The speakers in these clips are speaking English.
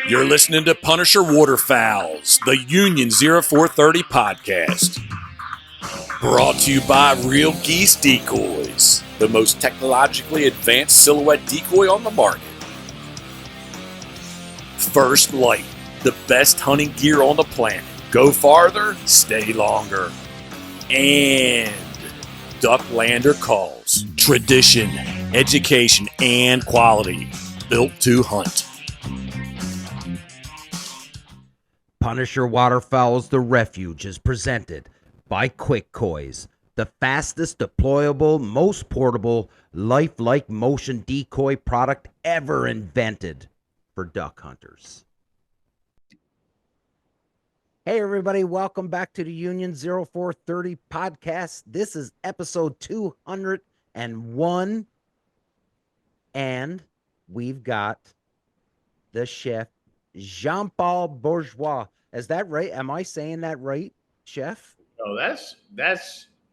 You're listening to Punisher Waterfowls, the Union 0430 podcast. Brought to you by Real Geese Decoys, the most technologically advanced silhouette decoy on the market. First Light, the best hunting gear on the planet. Go farther, stay longer. And Ducklander Calls, tradition, education, and quality. Built to hunt. Punisher Waterfowls The Refuge is presented by Quick Koys, the fastest deployable, most portable, lifelike motion decoy product ever invented for duck hunters. Hey everybody, welcome back to the Union 0430 podcast. This is episode 201, and we've got the Chef Jean-Paul Bourgeois. Is that right? Am I saying that right, Chef? Oh, that's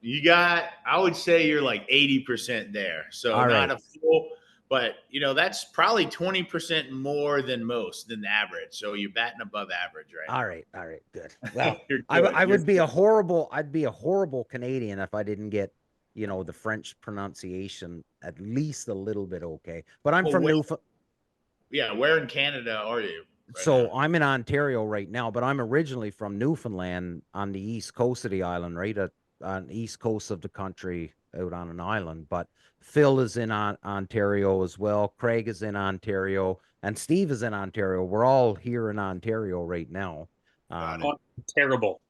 you got. I would say you're like 80% there. So All not right. a full, but that's probably 20% more than the average. So you're batting above average, right? All right, good. Well, You're good. I would be a horrible Canadian if I didn't get, the French pronunciation at least a little bit okay. But I'm from Newfoundland. Yeah, where in Canada are you? So I'm in Ontario right now, but I'm originally from Newfoundland on the east coast of the island, right on the east coast of the country, out on an island. But Phil is in Ontario as well. Craig is in Ontario, and Steve is in Ontario. We're all here in Ontario right now. Terrible.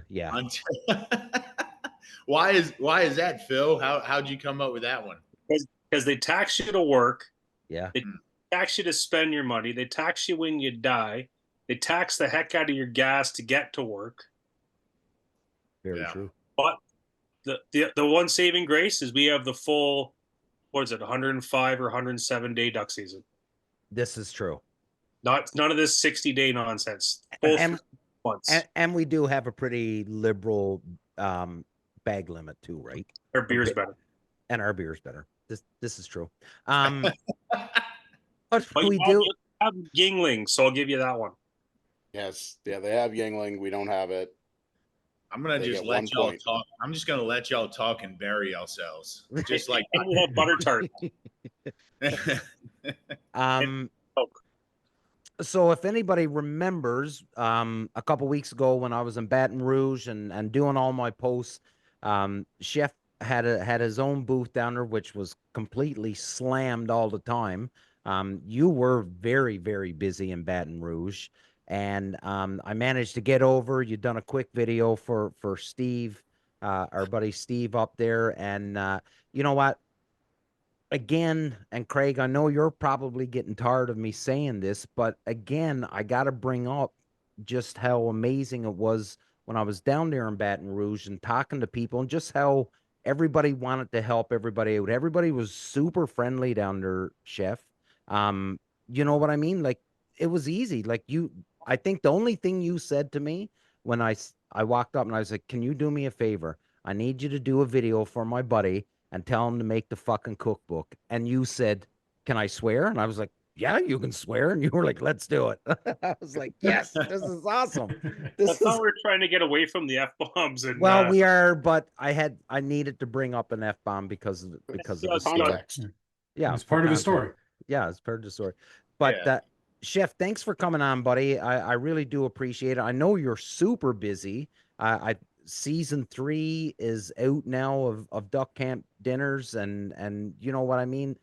Yeah. Why is that, Phil? How'd you come up with that one? Because they tax you to work. Yeah. They tax you to spend your money. They tax you when you die. They tax the heck out of your gas to get to work. Very true. But the one saving grace is we have the full, 105 or 107 day duck season. This is true. None of this 60-day nonsense. And we do have a pretty liberal bag limit too, right? Our beer's better. And our beer's better. This is true. But we have Yingling, so I'll give you that one. Yes, yeah, they have Yingling. We don't have it. I'm gonna just let y'all talk. I'm just gonna let y'all talk and bury yourselves, just like we'll have butter tart. So if anybody remembers, a couple weeks ago when I was in Baton Rouge and doing all my posts, Chef had his own booth down there, which was completely slammed all the time. You were very, very busy in Baton Rouge, and I managed to get over. You'd done a quick video for Steve, our buddy Steve up there, and you know what? Again, and Craig, I know you're probably getting tired of me saying this, but again, I got to bring up just how amazing it was when I was down there in Baton Rouge and talking to people, and just how everybody wanted to help everybody out. Everybody was super friendly down there, Chef. You know what I mean? Like, it was easy. Like, I think the only thing you said to me when I walked up and I was like, can you do me a favor? I need you to do a video for my buddy and tell him to make the fucking cookbook. And you said, can I swear? And I was like, yeah, you can swear. And you were like, let's do it. I was like, yes, this is awesome. That's how we're trying to get away from the F-bombs. Well, we are, but I needed to bring up an F-bomb because of the context. Yeah, it's part of the story. Yeah, it's part of the story. But Chef, thanks for coming on, buddy. I really do appreciate it. I know you're super busy. Season 3 is out now of Duck Camp Dinners, and you know what I mean?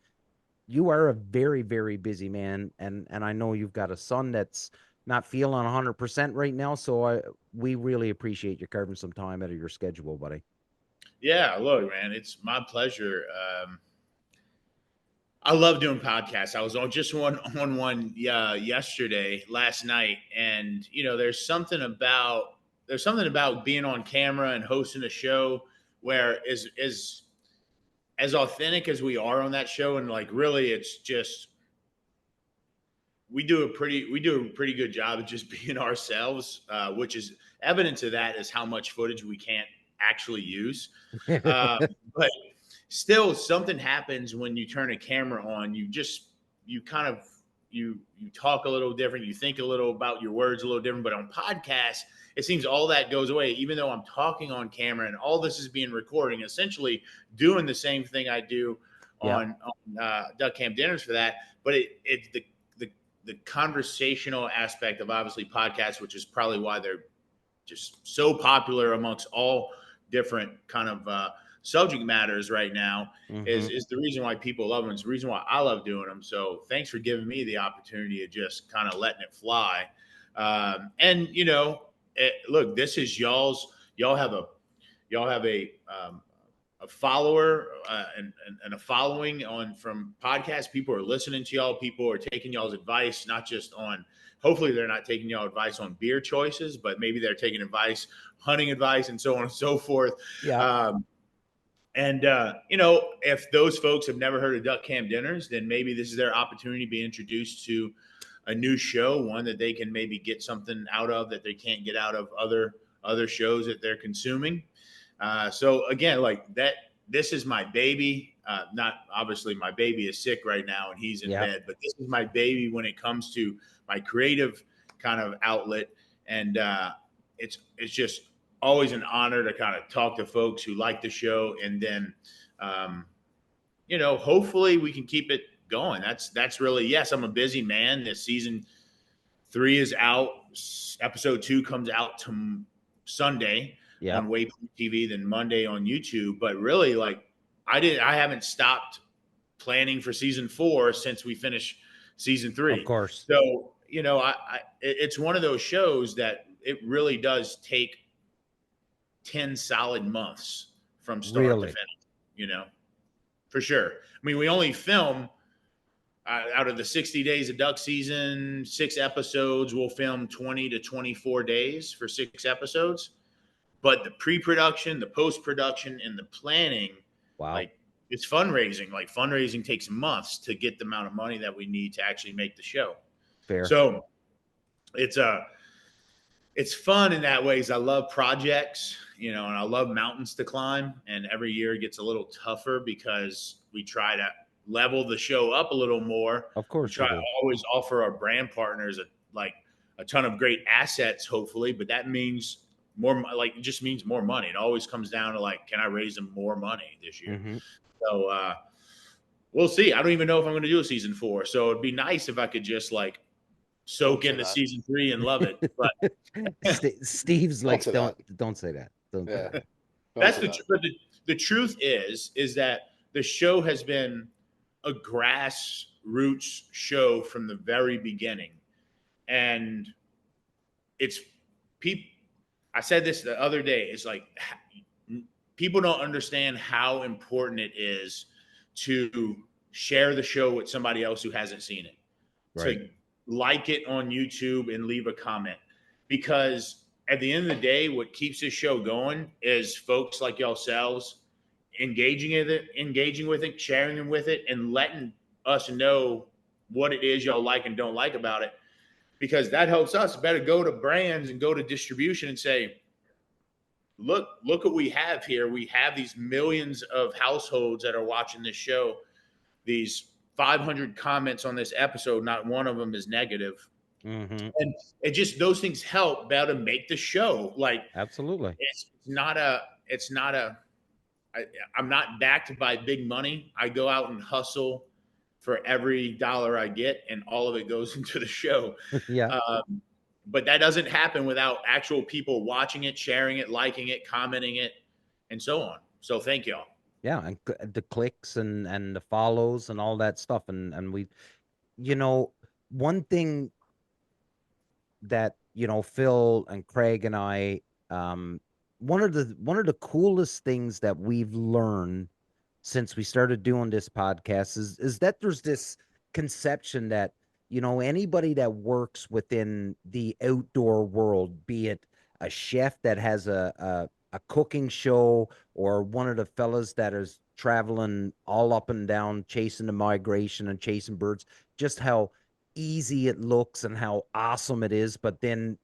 You are a very, very busy man, and I know you've got a son that's not feeling 100% right now, so we really appreciate you carving some time out of your schedule, buddy. Yeah, look, man, it's my pleasure. I love doing podcasts. I was on one last night, and there's something about being on camera and hosting a show where as authentic as we are on that show, and like really it's just we do a pretty good job of just being ourselves, which is evidence of that is how much footage we can't actually use. But still, something happens when you turn a camera on. You you talk a little different, you think a little about your words a little different. But on podcasts, it seems all that goes away. Even though I'm talking on camera and all this is being recording, essentially doing the same thing I do on Duck Camp Dinners for that. But it's the conversational aspect of obviously podcasts, which is probably why they're just so popular amongst all different kind of subject matters right now, is the reason why people love them. It's the reason why I love doing them. So thanks for giving me the opportunity of just kind of letting it fly. And look, this is y'all have a follower and a following on from podcasts. People are listening to y'all. People are taking y'all's advice, not just on, hopefully they're not taking y'all advice on beer choices, but maybe they're taking advice, hunting advice, and so on and so forth. Yeah. If those folks have never heard of Duck Camp Dinners, then maybe this is their opportunity to be introduced to a new show, one that they can maybe get something out of that they can't get out of other shows that they're consuming. So again, like that, this is my baby. Not obviously my baby is sick right now and he's in bed, but this is my baby when it comes to my creative kind of outlet. And it's just always an honor to kind of talk to folks who like the show. And then, hopefully we can keep it going. That's really, yes, I'm a busy man. This season 3 is out. Episode 2 comes out to Sunday on Waypoint TV, then Monday on YouTube. But really, like, I haven't stopped planning for season 4 since we finished season 3. Of course. So, it's one of those shows that it really does take 10 solid months from start to finish, for sure. I mean, we only film out of the 60 days of duck season, 6 episodes, we'll film 20 to 24 days for 6 episodes. But the pre-production, the post-production, and the planning, like, it's fundraising. Like, fundraising takes months to get the amount of money that we need to actually make the show. Fair. So it's fun in that way. I love projects, and I love mountains to climb. And every year it gets a little tougher because we try to level the show up a little more. Of course. We try to always offer our brand partners a ton of great assets, hopefully, but that means it just means more money. It always comes down to can I raise them more money this year? So we'll see. I don't even know if I'm going to do a season 4. So it'd be nice if I could just soak into season 3 and love it. But Steve's like, don't say that. Don't say that. That's the truth is that the show has been a grassroots show from the very beginning. And it's people. I said this the other day. It's like people don't understand how important it is to share the show with somebody else who hasn't seen it. Right. To like it on YouTube and leave a comment. Because at the end of the day, what keeps this show going is folks like yourselves engaging with it, sharing with it, and letting us know what it is y'all like and don't like about it. Because that helps us better go to brands and go to distribution and say, look what we have here. We have these millions of households that are watching this show. These 500 comments on this episode, not one of them is negative. And it just, those things help better make the show. Absolutely. I'm not backed by big money. I go out and hustle for every dollar I get, and all of it goes into the show. But that doesn't happen without actual people watching it, sharing it, liking it, commenting it, and so on. So thank y'all. Yeah, and the clicks and the follows and all that stuff. And we, one thing that, Phil and Craig and I, one of the coolest things that we've learned since we started doing this podcast is that there's this conception that, anybody that works within the outdoor world, be it a chef that has a cooking show, or one of the fellas that is traveling all up and down, chasing the migration and chasing birds, just how easy it looks and how awesome it is. But then,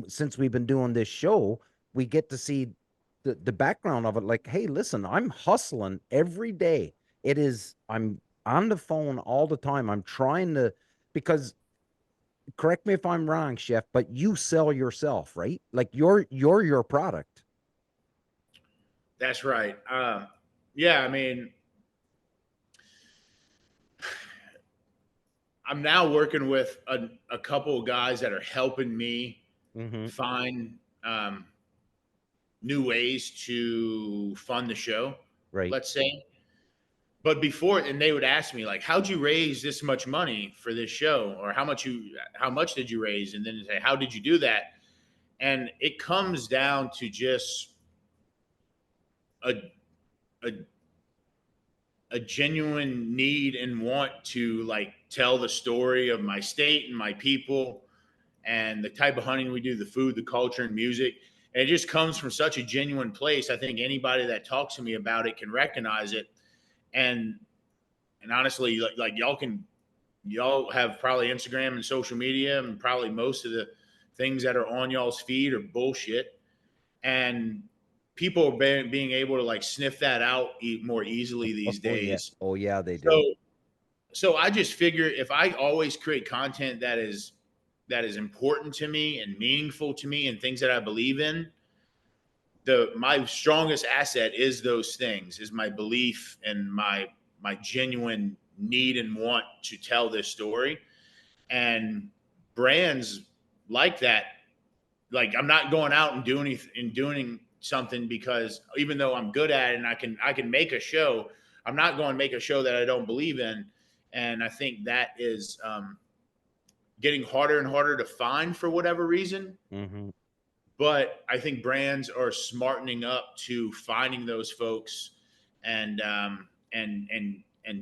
since we've been doing this show, we get to see the background of it. Like, hey, listen, I'm hustling every day. I'm on the phone all the time. I'm trying to because correct me if I'm wrong, Chef, but you sell yourself, right? Like you're your product. That's right. Yeah, I mean, I'm now working with a couple of guys that are helping me Mm-hmm. find new ways to fund the show, Right. let's say. But before, and they would ask me like, "How'd you raise this much money for this show?" Or how much did you raise? And then say, "How did you do that?" And it comes down to just a a a genuine need and want to like tell the story of my state and my people and the type of hunting we do, the food, the culture, and music. And it just comes from such a genuine place. I think anybody that talks to me about it can recognize it. And honestly, like y'all have probably Instagram and social media, and probably most of the things that are on y'all's feed are bullshit. And people are being able to like sniff that out more easily these Oh yeah. days. Oh yeah, they do. So I just figure if I always create content that is important to me and meaningful to me and things that I believe in, my strongest asset is those things, is my belief and my genuine need and want to tell this story. And brands like that, like I'm not going out and doing something because even though I'm good at it and I can make a show, I'm not going to make a show that I don't believe in. And I think that is getting harder and harder to find for whatever reason. Mm-hmm. But I think brands are smartening up to finding those folks and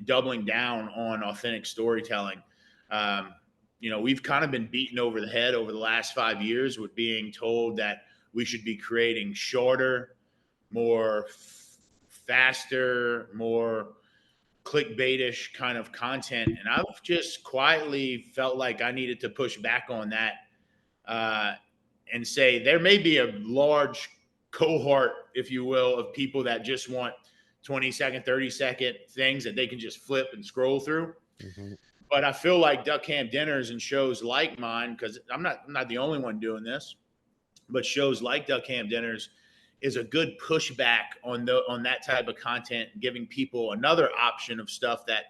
doubling down on authentic storytelling. We've kind of been beaten over the head over the last 5 years with being told that we should be creating shorter, more faster, more clickbaitish kind of content. And I've just quietly felt like I needed to push back on that and say there may be a large cohort, if you will, of people that just want 20-second, 30-second things that they can just flip and scroll through. Mm-hmm. But I feel like Duck Camp Dinners and shows like mine, because I'm not the only one doing this, but shows like Duck Camp Dinners is a good pushback on that type of content, giving people another option of stuff that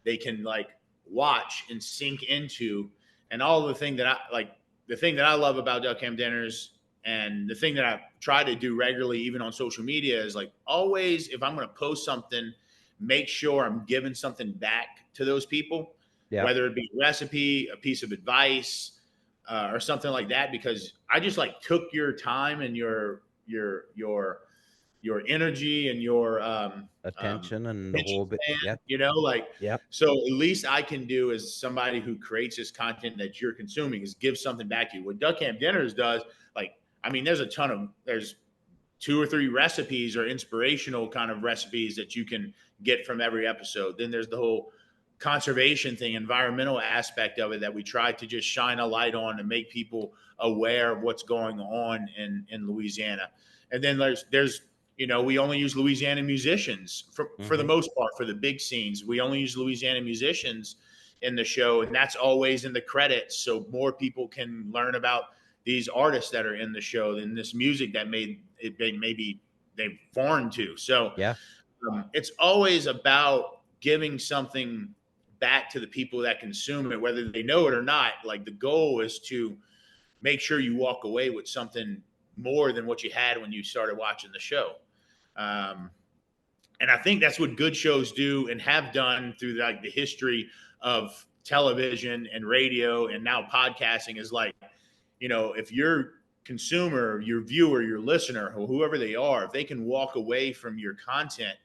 they can like watch and sink into. And all the thing that I love about Duck Camp Dinners, and the thing that I try to do regularly, even on social media, is like always, if I'm going to post something, make sure I'm giving something back to those people, whether it be a recipe, a piece of advice, or something like that, because I just like took your time and your energy and your attention and the whole bit. Yeah. So at least I can do as somebody who creates this content that you're consuming is give something back to you. What Duck Camp Dinners does, there's 2 or 3 recipes or inspirational kind of recipes that you can get from every episode. Then there's the whole conservation thing, environmental aspect of it that we try to just shine a light on and make people aware of what's going on in Louisiana. And then there's we only use Louisiana musicians for the most part for the big scenes. We only use Louisiana musicians in the show, and that's always in the credits, so more people can learn about these artists that are in the show and this music that maybe they've foreign to. So it's always about giving something back to the people that consume it, whether they know it or not. Like the goal is to make sure you walk away with something more than what you had when you started watching the show. And I think that's what good shows do and have done through like the history of television and radio and now podcasting is like, if your consumer, your viewer, your listener, whoever they are, if they can walk away from your content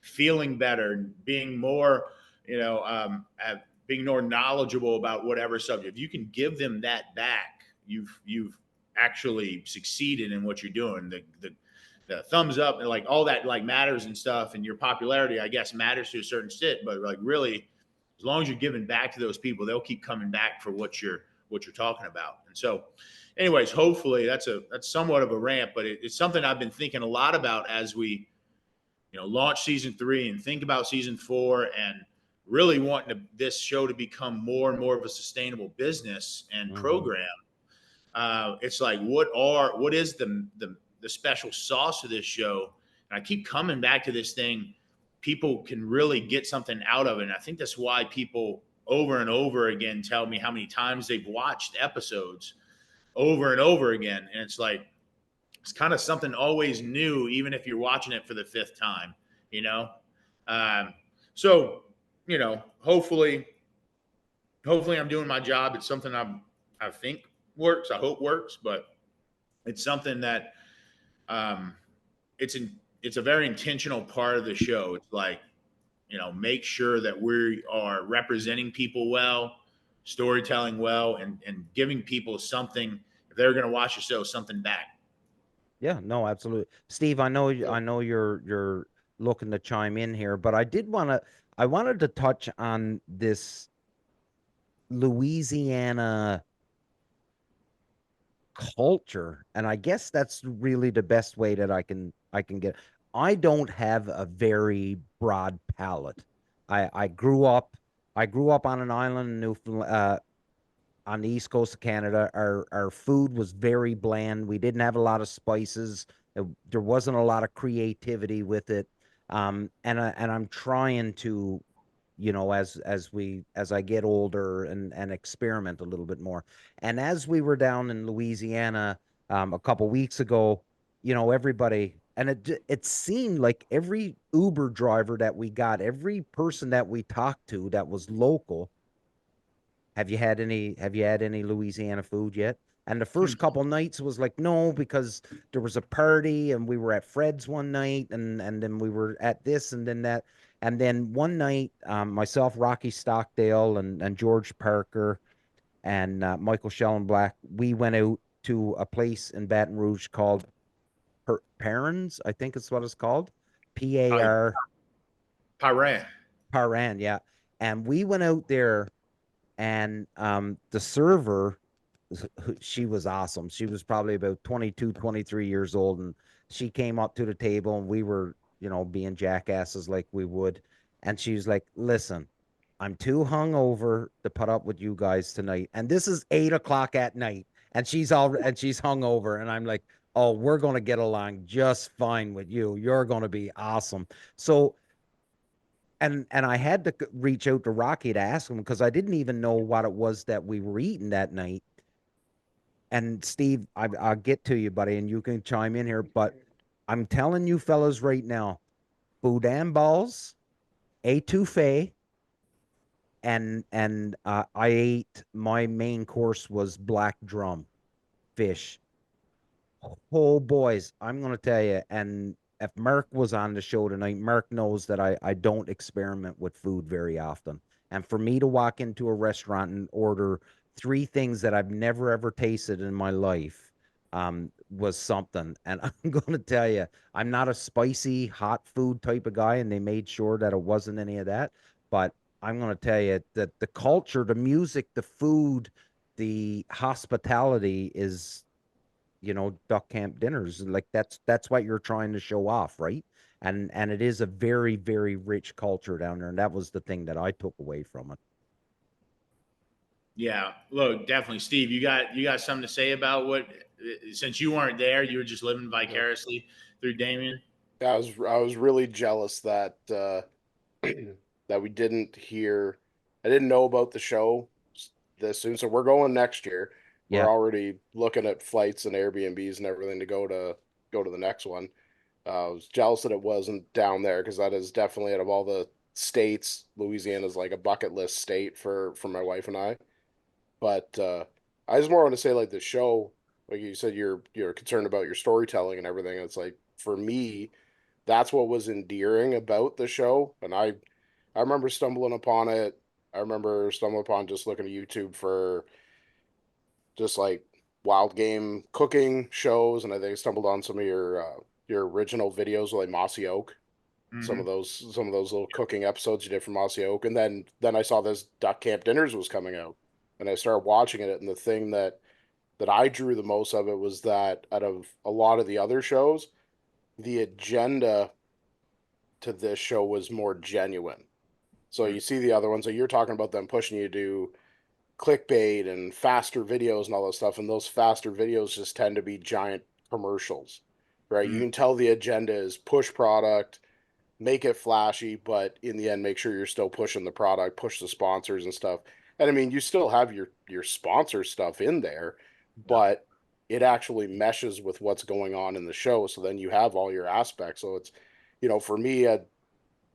feeling better, being more, being more knowledgeable about whatever subject, if you can give them that back, you've actually succeeded in what you're doing. The thumbs up and like all that like matters and stuff, and your popularity, I guess, matters to a certain extent. But like really, as long as you're giving back to those people, they'll keep coming back for what you're talking about. And so, anyways, hopefully that's somewhat of a rant, but it's something I've been thinking a lot about as we launch season 3 and think about season 4. And really wanting this show to become more and more of a sustainable business and program. It's like, what is the special sauce of this show? And I keep coming back to this thing. People can really get something out of it. And I think that's why people over and over again tell me how many times they've watched episodes over and over again. And it's like, it's kind of something always new, even if you're watching it for the fifth time, you know? So, you know, hopefully I'm doing my job. It's something I think works. I hope works, but it's something that it's a very intentional part of the show. It's like, you know, make sure that we are representing people well, storytelling well, and giving people something, if they're going to watch the show, something back. Yeah, no, absolutely. Steve, I know you're looking to chime in here, but I wanted to touch on this Louisiana culture, and I guess that's really the best way that I can get. I don't have a very broad palate. I grew up on an island in Newfoundland, on the east coast of Canada. Our food was very bland. We didn't have a lot of spices. There wasn't a lot of creativity with it. And I'm trying to, as I get older and experiment a little bit more. And as we were down in Louisiana a couple weeks ago, everybody, and it seemed like every Uber driver that we got, every person that we talked to that was local, have you had any Louisiana food yet? And the first couple nights was like, no, because there was a party and we were at Fred's one night, and then we were at this and then that. And then one night, myself, Rocky Stockdale, and George Parker, and Michael Schellenblack, we went out to a place in Baton Rouge called Parents, I think it's what it's called. P-A-R, Paran. Paran, yeah. And we went out there, and the server, she was awesome. She was probably about 22, 23 years old, and she came up to the table, and we were, being jackasses like we would. And she was like, listen, I'm too hungover to put up with you guys tonight. And this is 8 o'clock at night, and she's hungover. And I'm like, oh, we're gonna get along just fine with you. You're gonna be awesome. So, and I had to reach out to Rocky to ask him, because I didn't even know what it was that we were eating that night. And Steve, I'll get to you, buddy, and you can chime in here. But I'm telling you, fellas, right now, boudin balls, étouffée, and I ate, my main course was black drum fish. Oh, boys, I'm gonna tell you. And if Mark was on the show tonight, Mark knows that I don't experiment with food very often. And for me to walk into a restaurant and order three things that I've never ever tasted in my life, was something. And I'm gonna tell you, I'm not a spicy hot food type of guy, and they made sure that it wasn't any of that. But I'm gonna tell you that the culture, the music, the food, the hospitality is, duck camp dinners. Like, that's what you're trying to show off, right? And it is a very, very rich culture down there, and that was the thing that I took away from it. Yeah, look, definitely, Steve. You got something to say about what? Since you weren't there, you were just living vicariously through Damien. I was really jealous that that we didn't hear. I didn't know about the show this soon. So we're going next year. We're Yeah. already looking at flights and Airbnbs and everything to go to the next one. I was jealous that it wasn't down there, because that is definitely, out of all the states, Louisiana's like a bucket list state for my wife and I. But I just more want to say, like, the show, like you said, you're concerned about your storytelling and everything. It's like, for me, that's what was endearing about the show. And I remember stumbling upon it. I remember stumbling upon just looking at YouTube for just like wild game cooking shows, and I think I stumbled on some of your original videos with like Mossy Oak, Mm-hmm. some of those little cooking episodes you did from Mossy Oak, and then I saw this Duck Camp Dinners was coming out, and I started watching it, and the thing that I drew the most of it was that out of a lot of the other shows, the agenda to this show was more genuine. So you see the other ones, so you're talking about them pushing you to do clickbait and faster videos and all that stuff, and those faster videos just tend to be giant commercials, right? You can tell the agenda is push product, make it flashy, but in the end, make sure you're still pushing the product, push the sponsors and stuff. And I mean, you still have your sponsor stuff in there, but it actually meshes with what's going on in the show. So then you have all your aspects. So it's, for me,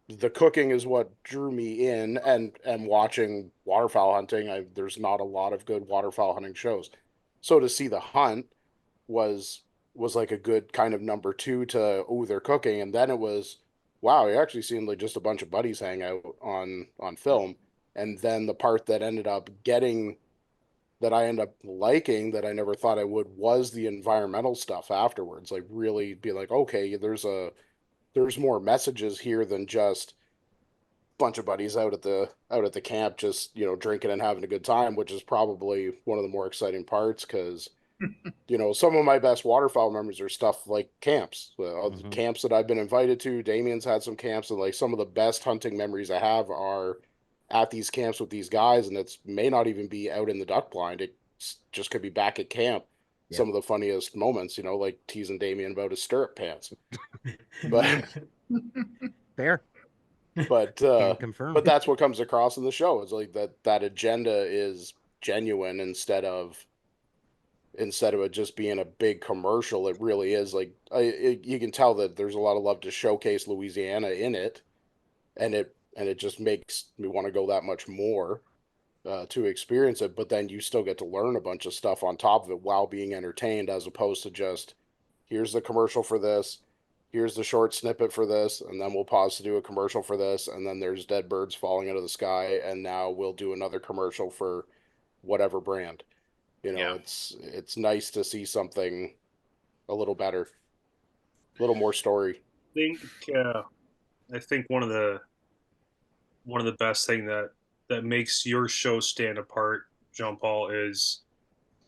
the cooking is what drew me in, and watching waterfowl hunting. There's not a lot of good waterfowl hunting shows. So to see the hunt was like a good kind of number two to, oh, they're cooking. And then it was, wow, you actually seemed like just a bunch of buddies hang out on film. And then the part that ended up getting, that I end up liking, that I never thought I would, was the environmental stuff afterwards. Like really be like, okay, there's more messages here than just a bunch of buddies out at the camp, just, drinking and having a good time, which is probably one of the more exciting parts. Because some of my best waterfowl memories are stuff like camps, camps that I've been invited to. Damien's had some camps, and like some of the best hunting memories I have are at these camps with these guys, and it's may not even be out in the duck blind. It just could be back at camp. Yeah. Some of the funniest moments, like teasing Damien about his stirrup pants. But fair. But Can confirm. but that's what comes across in the show. It's like that agenda is genuine instead of it just being a big commercial. It really is like you can tell that there's a lot of love to showcase Louisiana in it, and it just makes me want to go that much more to experience it. But then you still get to learn a bunch of stuff on top of it while being entertained, as opposed to just, here's the commercial for this, here's the short snippet for this, and then we'll pause to do a commercial for this, and then there's dead birds falling out of the sky, and now we'll do another commercial for whatever brand. It's nice to see something a little better, a little more story. I think one of the best thing that makes your show stand apart, Jean-Paul, is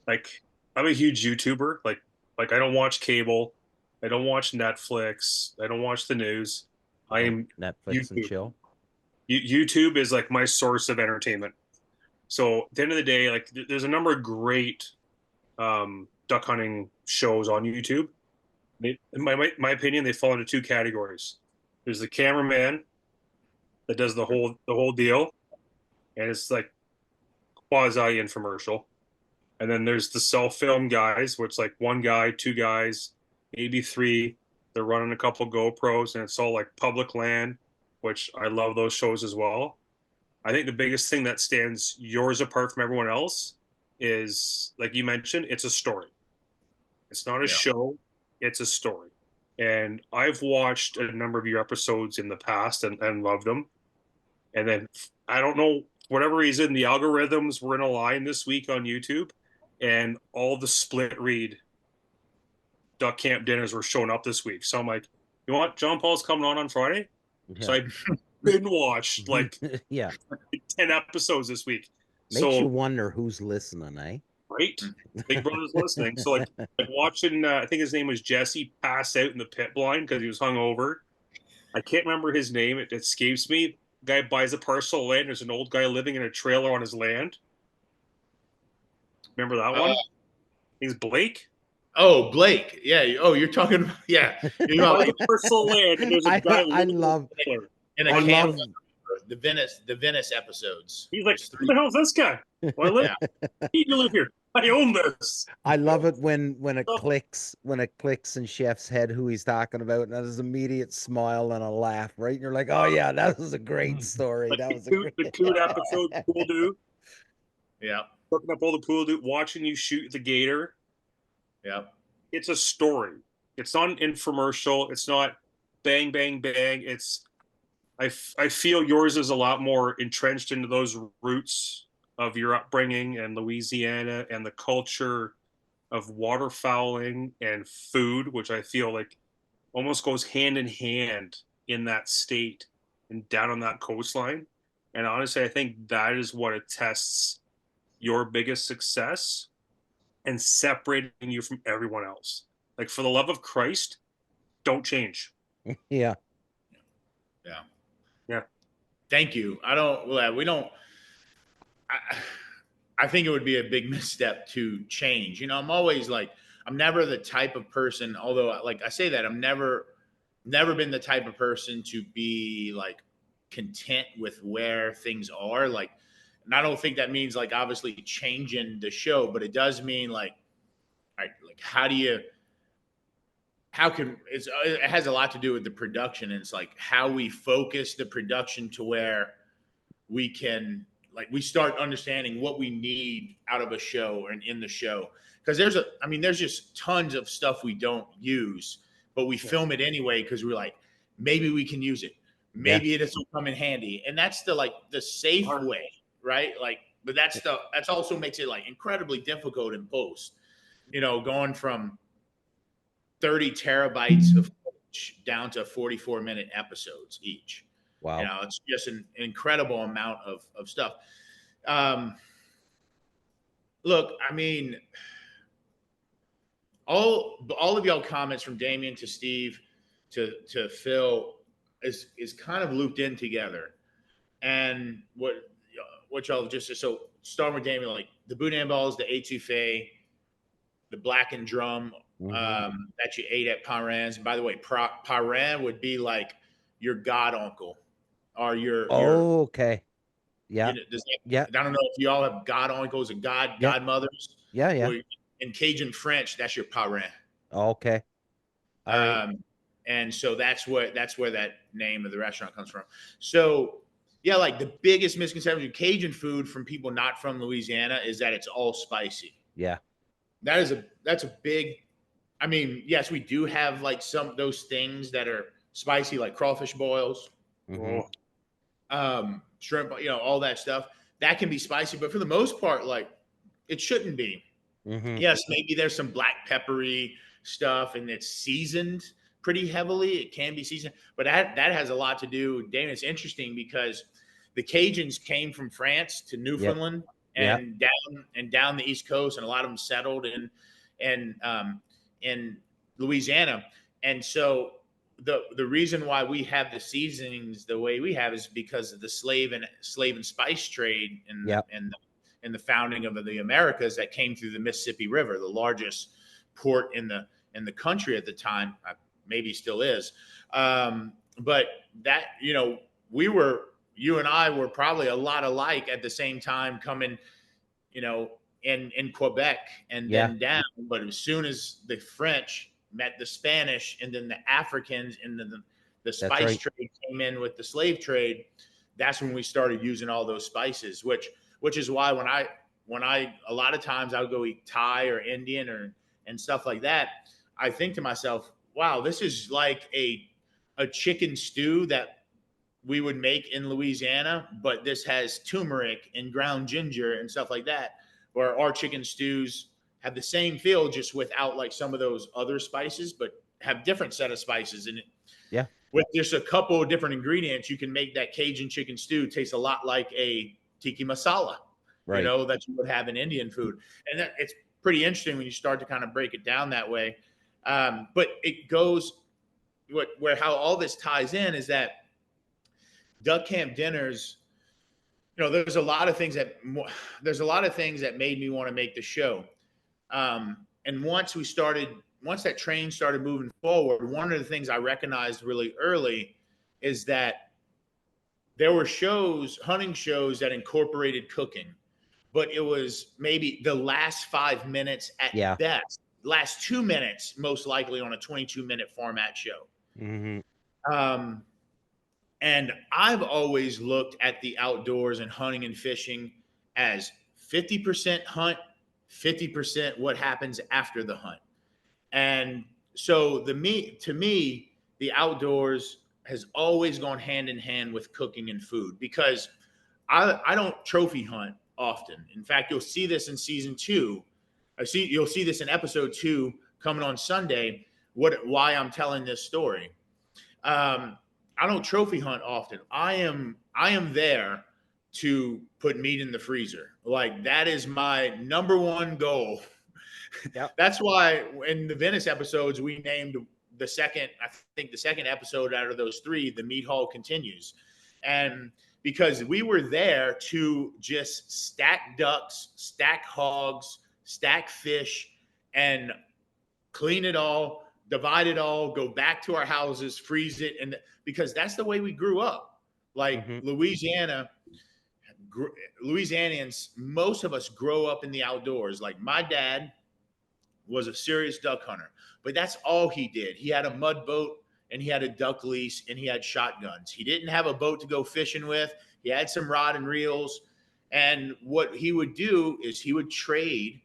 like, I'm a huge YouTuber. Like I don't watch cable, I don't watch Netflix, I don't watch the news. I am Netflix and chill. YouTube is like my source of entertainment. So at the end of the day, like there's a number of great duck hunting shows on YouTube. In my opinion, they fall into two categories. There's the cameraman that does the whole deal, and it's like quasi infomercial. And then there's the self-film guys, which like one guy, two guys, maybe three. They're running a couple GoPros, and it's all like public land, which I love those shows as well. I think the biggest thing that stands yours apart from everyone else is, like you mentioned, it's a story. It's not a show, it's a story. And I've watched a number of your episodes in the past and loved them. And then, I don't know, for whatever reason, the algorithms were in a line this week on YouTube, and all the split read duck camp dinners were showing up this week. So I'm like, you know what? Jean-Paul's coming on Friday. Yeah. So I binge watched like 10 episodes this week. Makes you wonder who's listening, eh? Right? Big Brother's listening. So like watching, I think his name was Jesse, pass out in the pit blind because he was hungover. I can't remember his name. It escapes me. Guy buys a parcel of land. There's an old guy living in a trailer on his land. Remember that one? He's Blake. Oh, Blake. Yeah. Oh, you're talking about, yeah. You're about a parcel of land, and there's a guy living in a camp. The Venice episodes. He's like, who the hell is this guy? Well, you live here. I own this. I love it when it clicks in Chef's head who he's talking about, and there's an immediate smile and a laugh, right? And you're like, oh yeah, that was a great story. Like that was the coot episode, Pool Dude. Yeah. Looking up all the Pool Dude, watching you shoot the gator. Yeah. It's a story. It's not an infomercial. It's not bang, bang, bang. It's I feel yours is a lot more entrenched into those roots of your upbringing and Louisiana and the culture of waterfowling and food, which I feel like almost goes hand in hand in that state and down on that coastline. And honestly, I think that is what attests your biggest success and separating you from everyone else. Like, for the love of Christ, don't change. Yeah. Yeah. Yeah. Thank you. We don't, I think it would be a big misstep to change. You know, I'm never the type of person, although like I say that, I'm never been the type of person to be like content with where things are. Like, and I don't think that means like obviously changing the show, but it does mean like, all right, like it has a lot to do with the production. And it's like how we focus the production to where we can, like, we start understanding what we need out of a show and in the show. Because there's just tons of stuff we don't use, but we film it anyway because we're like, maybe we can use it. Maybe this will come in handy. And that's the safe way, right? Like, but that's also makes it like incredibly difficult in post, you know, going from 30 terabytes of footage down to 44-minute episodes each. Wow. You know, it's just an incredible amount of stuff. Look, I mean, all of y'all comments from Damien to Steve to Phil is kind of looped in together. And what y'all just, so starting with Damien, like the boudin balls, the étouffée, the blackened drum that you ate at Parrain's. And by the way, Parrain would be like your god uncle or your okay. Yeah. You know, I don't know if you all have god uncles and godmothers. Yeah. Well, in Cajun French, that's your parrain. Okay. All right. And so that's where that name of the restaurant comes from. So yeah, like the biggest misconception of Cajun food from people not from Louisiana is that it's all spicy. Yeah. That's a big, I mean, yes, we do have like some those things that are spicy, like crawfish boils, shrimp, you know, all that stuff. That can be spicy, but for the most part, like it shouldn't be. Yes, maybe there's some black peppery stuff and it's seasoned pretty heavily. It can be seasoned, but that has a lot to do. Damon, it's interesting because the Cajuns came from France to Newfoundland and down the East Coast, and a lot of them settled in Louisiana. And so the reason why we have the seasonings the way we have is because of the slave and spice trade and the founding of the Americas that came through the Mississippi River, the largest port in the country at the time, maybe still is. But that, you know, you and I were probably a lot alike at the same time coming, you know, in Quebec and then down. But as soon as the French met the Spanish and then the Africans and then the spice trade came in with the slave trade, that's when we started using all those spices, which is why when I a lot of times I'll go eat Thai or Indian and stuff like that, I think to myself, wow, this is like a chicken stew that we would make in Louisiana, but this has turmeric and ground ginger and stuff like that, where our chicken stews have the same feel, just without like some of those other spices, but have different set of spices in it. Yeah. With just a couple of different ingredients, you can make that Cajun chicken stew taste a lot like a tiki masala, you know, that you would have in Indian food. And it's pretty interesting when you start to kind of break it down that way. But it goes how all this ties in is that duck camp dinners, you know, there's a lot of things that made me want to make the show. And once that train started moving forward, one of the things I recognized really early is that there were hunting shows that incorporated cooking, but it was maybe the last 5 minutes at best, last 2 minutes, most likely on a 22-minute format show. And I've always looked at the outdoors and hunting and fishing as 50% hunt, 50% what happens after the hunt. And so to me, the outdoors has always gone hand in hand with cooking and food, because I don't trophy hunt often. In fact, you'll see this in season 2. You'll see this in episode 2 coming on Sunday, why I'm telling this story. I don't trophy hunt often. I am there to put meat in the freezer. Like, that is my number one goal. Yep. That's why in the Venice episodes, we named the second episode out of those 3, The Meat Hall Continues. And because we were there to just stack ducks, stack hogs, stack fish, and clean it all, divide it all, go back to our houses, freeze it. And because that's the way we grew up. Like Louisianians, most of us grow up in the outdoors. Like my dad was a serious duck hunter, but that's all he did. He had a mud boat and he had a duck leash and he had shotguns. He didn't have a boat to go fishing with. He had some rod and reels. And what he would do is he would trade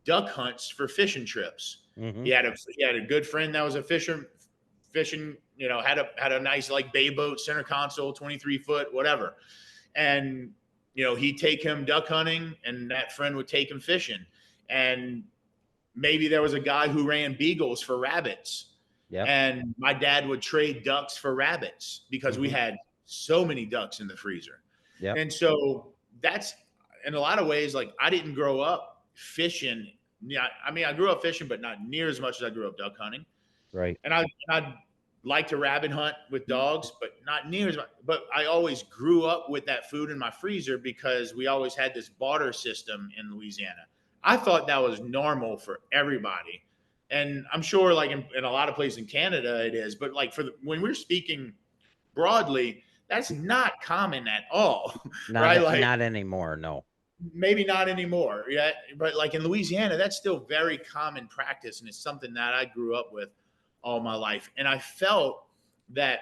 duck hunts for fishing trips. He had a good friend that was a fishing, you know, had a nice like bay boat, center console, 23 foot, whatever. And, you know, he'd take him duck hunting and that friend would take him fishing. And maybe there was a guy who ran beagles for rabbits. Yep. And my dad would trade ducks for rabbits because we had so many ducks in the freezer. Yep. And so that's, in a lot of ways, like I didn't grow up fishing. Yeah, I mean, I grew up fishing, but not near as much as I grew up duck hunting. Right. And I'd like to rabbit hunt with dogs, but not near as much. But I always grew up with that food in my freezer because we always had this barter system in Louisiana. I thought that was normal for everybody. And I'm sure like in a lot of places in Canada it is, but like when we're speaking broadly, that's not common at all. Right? Like, not anymore, no. Maybe not anymore, yeah. But like in Louisiana, that's still very common practice, and it's something that I grew up with all my life. And I felt that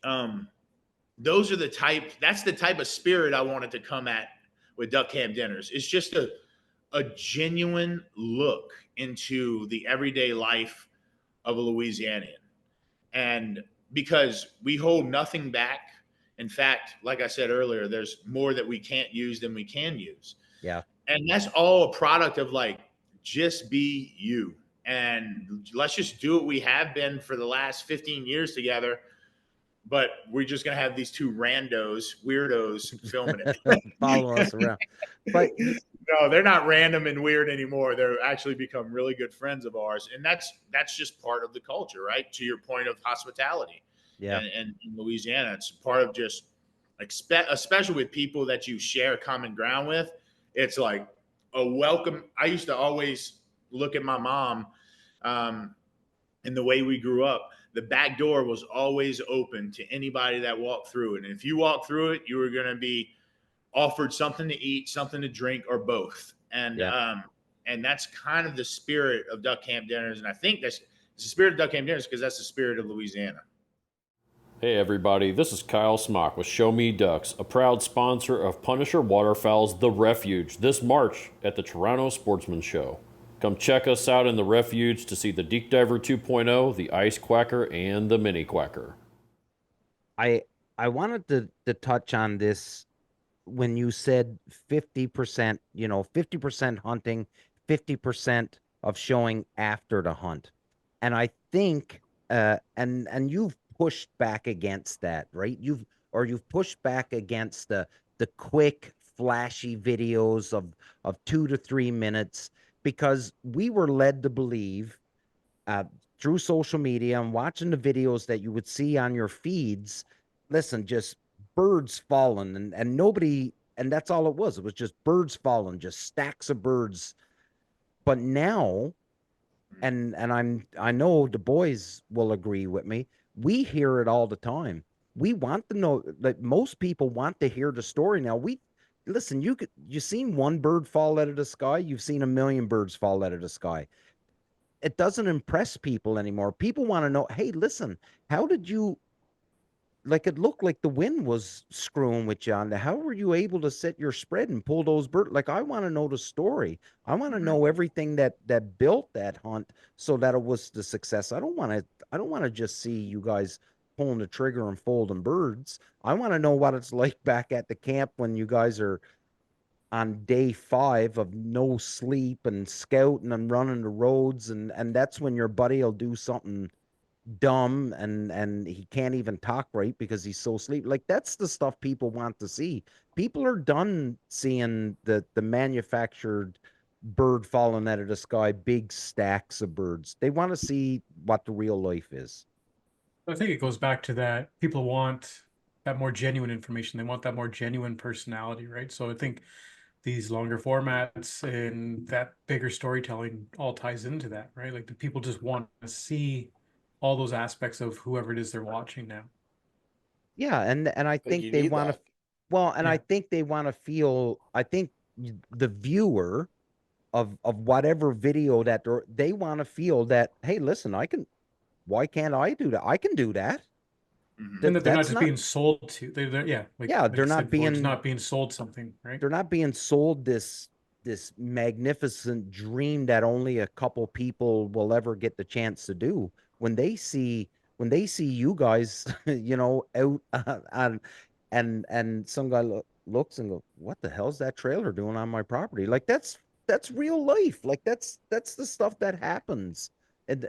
that's the type of spirit I wanted to come at with duck camp dinners. It's just a genuine look into the everyday life of a Louisianian. And because we hold nothing back. In fact, like I said earlier, there's more that we can't use than we can use. Yeah. And that's all a product of like, just be you. And let's just do what we have been for the last 15 years together. But we're just going to have these two weirdos filming it. Follow us around. But no, they're not random and weird anymore. They're actually become really good friends of ours. And that's just part of the culture, right? To your point of hospitality. Yeah. And in Louisiana, it's part of just, especially with people that you share common ground with. It's like a welcome. I used to always look at my mom in the way we grew up. The back door was always open to anybody that walked through it. And if you walked through it, you were going to be offered something to eat, something to drink, or both. And and that's kind of the spirit of duck camp dinners. And I think that's the spirit of duck camp dinners because that's the spirit of Louisiana. Hey everybody, this is Kyle Smock with Show Me Ducks, a proud sponsor of Punisher Waterfowl's The Refuge this March at the Toronto Sportsman Show. Come check us out in The Refuge to see the Deep Diver 2.0, the Ice Quacker, and the Mini Quacker. I wanted to touch on this when you said 50%, 50% hunting, 50% of showing after the hunt. And I think, and you've pushed back against that, right? You've pushed back against the quick, flashy videos of 2 to 3 minutes, because we were led to believe through social media and watching the videos that you would see on your feeds, listen, just birds falling and nobody, and that's all it was. It was just birds falling, just stacks of birds. But now, and I know the boys will agree with me, we hear it all the time. We want to know, like most people want to hear the story now. Listen, you've seen one bird fall out of the sky, you've seen a million birds fall out of the sky. It doesn't impress people anymore. People want to know, hey, listen, how did you, like it looked like the wind was screwing with you on the, how were you able to set your spread and pull those birds? Like, I want to know the story. I want to know everything that built that hunt so that it was the success. I don't want to just see you guys pulling the trigger and folding birds. I want to know what it's like back at the camp when you guys are on day 5 of no sleep and scouting and running the roads, and that's when your buddy will do something dumb and he can't even talk right because he's so sleepy. Like, that's the stuff people want to see. People are done seeing the manufactured bird falling out of the sky, big stacks of birds. They want to see what the real life is. I think it goes back to that. People want that more genuine information. They want that more genuine personality, right? So I think these longer formats and that bigger storytelling all ties into that, right? Like the people just want to see all those aspects of whoever it is they're watching now. Yeah, and I think think you they need want to, that. well, and I Yeah. think they want to feel, I think the viewer of whatever video that they want to feel that, hey, listen, why can't I do that? I can do that. Mhm. And that they're not That's just not, being sold to. They're yeah, yeah, like they're you said not before, just being, not being sold something, right? they're not being sold this magnificent dream that only a couple people will ever get the chance to do. When they see you guys, out and some guy looks and go, what the hell's that trailer doing on my property? Like that's real life. Like that's the stuff that happens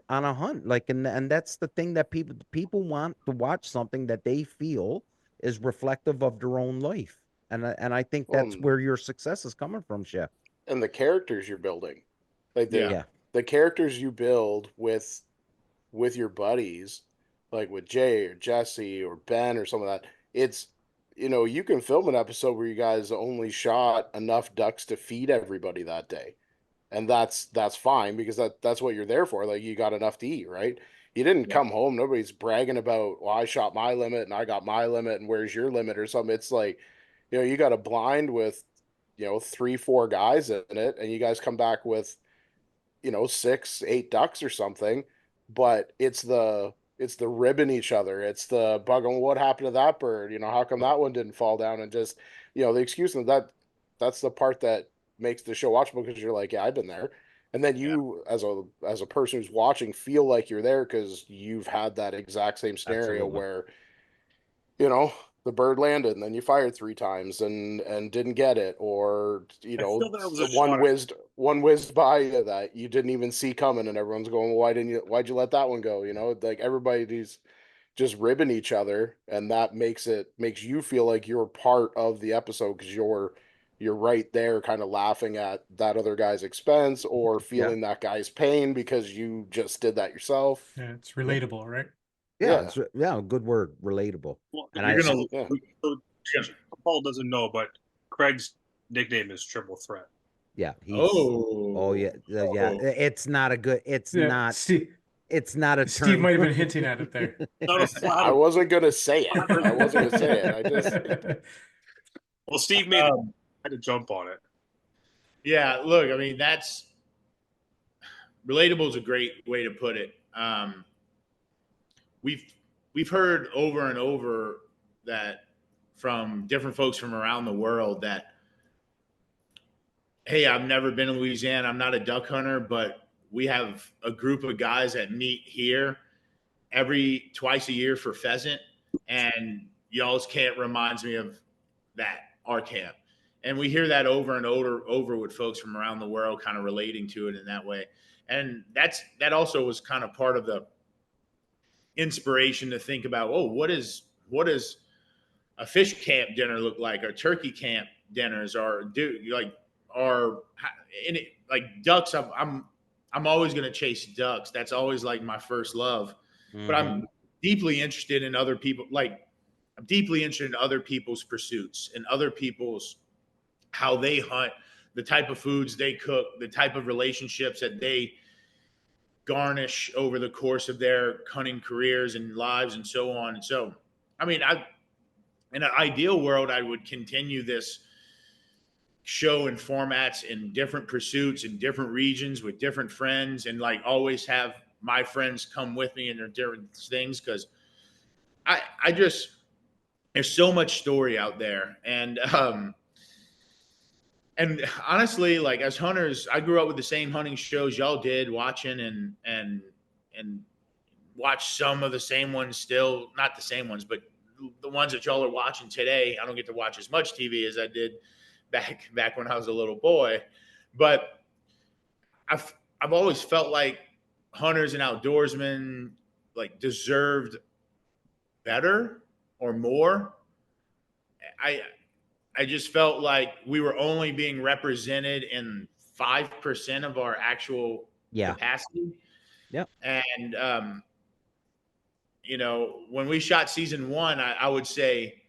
on a hunt. Like and that's the thing that people want to watch something that they feel is reflective of their own life. And I think that's Well, where your success is coming from, Chef. and the characters you're building, like Yeah. Yeah. the characters you build with your buddies, like with Jay or Jesse or Ben or some of that. It's, you can film an episode where you guys only shot enough ducks to feed everybody that day, and that's fine because that's what you're there for. Like, you got enough to eat, right? You didn't Yeah. come home, nobody's bragging about, well, I shot my limit and I got my limit and where's your limit or something. It's like, you got a blind with 3 4 guys in it, and you guys come back with 6 8 ducks or something. But it's the ribbing each other, it's the bug on what happened to that bird, how come that one didn't fall down, and just the excuse of that's the part that makes the show watchable, because you're like, yeah, I've been there. And then Yeah. you, as a person who's watching, feel like you're there because you've had that exact same scenario Absolutely. where the bird landed and then you fired 3 times and didn't get it, or I feel that was a one shot. whizzed by you that you didn't even see coming, and everyone's going, well, why'd you let that one go? Like, everybody's just ribbing each other, and that makes you feel like you're part of the episode, because you're right there kind of laughing at that other guy's expense, or Yeah. feeling that guy's pain because you just did that yourself. Yeah, it's relatable, right? Yeah, Yeah. yeah, good word, relatable. Well, And You're gonna. Yeah. so Paul doesn't know, but Craig's nickname is Triple Threat. yeah, Oh. yeah, yeah. Oh. It's not a good. Yeah, Steve A Steve term. might have been hinting at it there. Not a I flattery. wasn't gonna say it. I wasn't gonna say it. I just Well, Steve made Um, had to jump on it. Yeah, look, I mean, that's relatable is a great way to put it. We've heard over and over that from different folks from around the world that, hey, I've never been in Louisiana. I'm not a duck hunter, but we have a group of guys that meet here twice a year for pheasant, and y'all's camp reminds me of that, our camp. And we hear that over and over with folks from around the world kind of relating to it in that way. And that also was kind of part of the inspiration to think about, oh, what is a fish camp dinner look like, or turkey camp dinners, or like ducks. I'm always going to chase ducks. That's always like my first love. But I'm deeply interested in other people. Like, I'm deeply interested in other people's pursuits and other people's how they hunt, the type of foods they cook, the type of relationships that they garnish over the course of their hunting careers and lives and so on. And so, I mean, in an ideal world, I would continue this show and formats in different pursuits in different regions with different friends, and like always have my friends come with me in their different things, because I just, there's so much story out there. And honestly, like, as hunters, I grew up with the same hunting shows y'all did, watching and watch some of the same ones still, not the same ones, but the ones that y'all are watching today. I don't get to watch as much TV as I did back when I was a little boy, but I've always felt like hunters and outdoorsmen like deserved better or more. I just felt like we were only being represented in 5% of our actual capacity. Yep. And when we shot season 1, I would say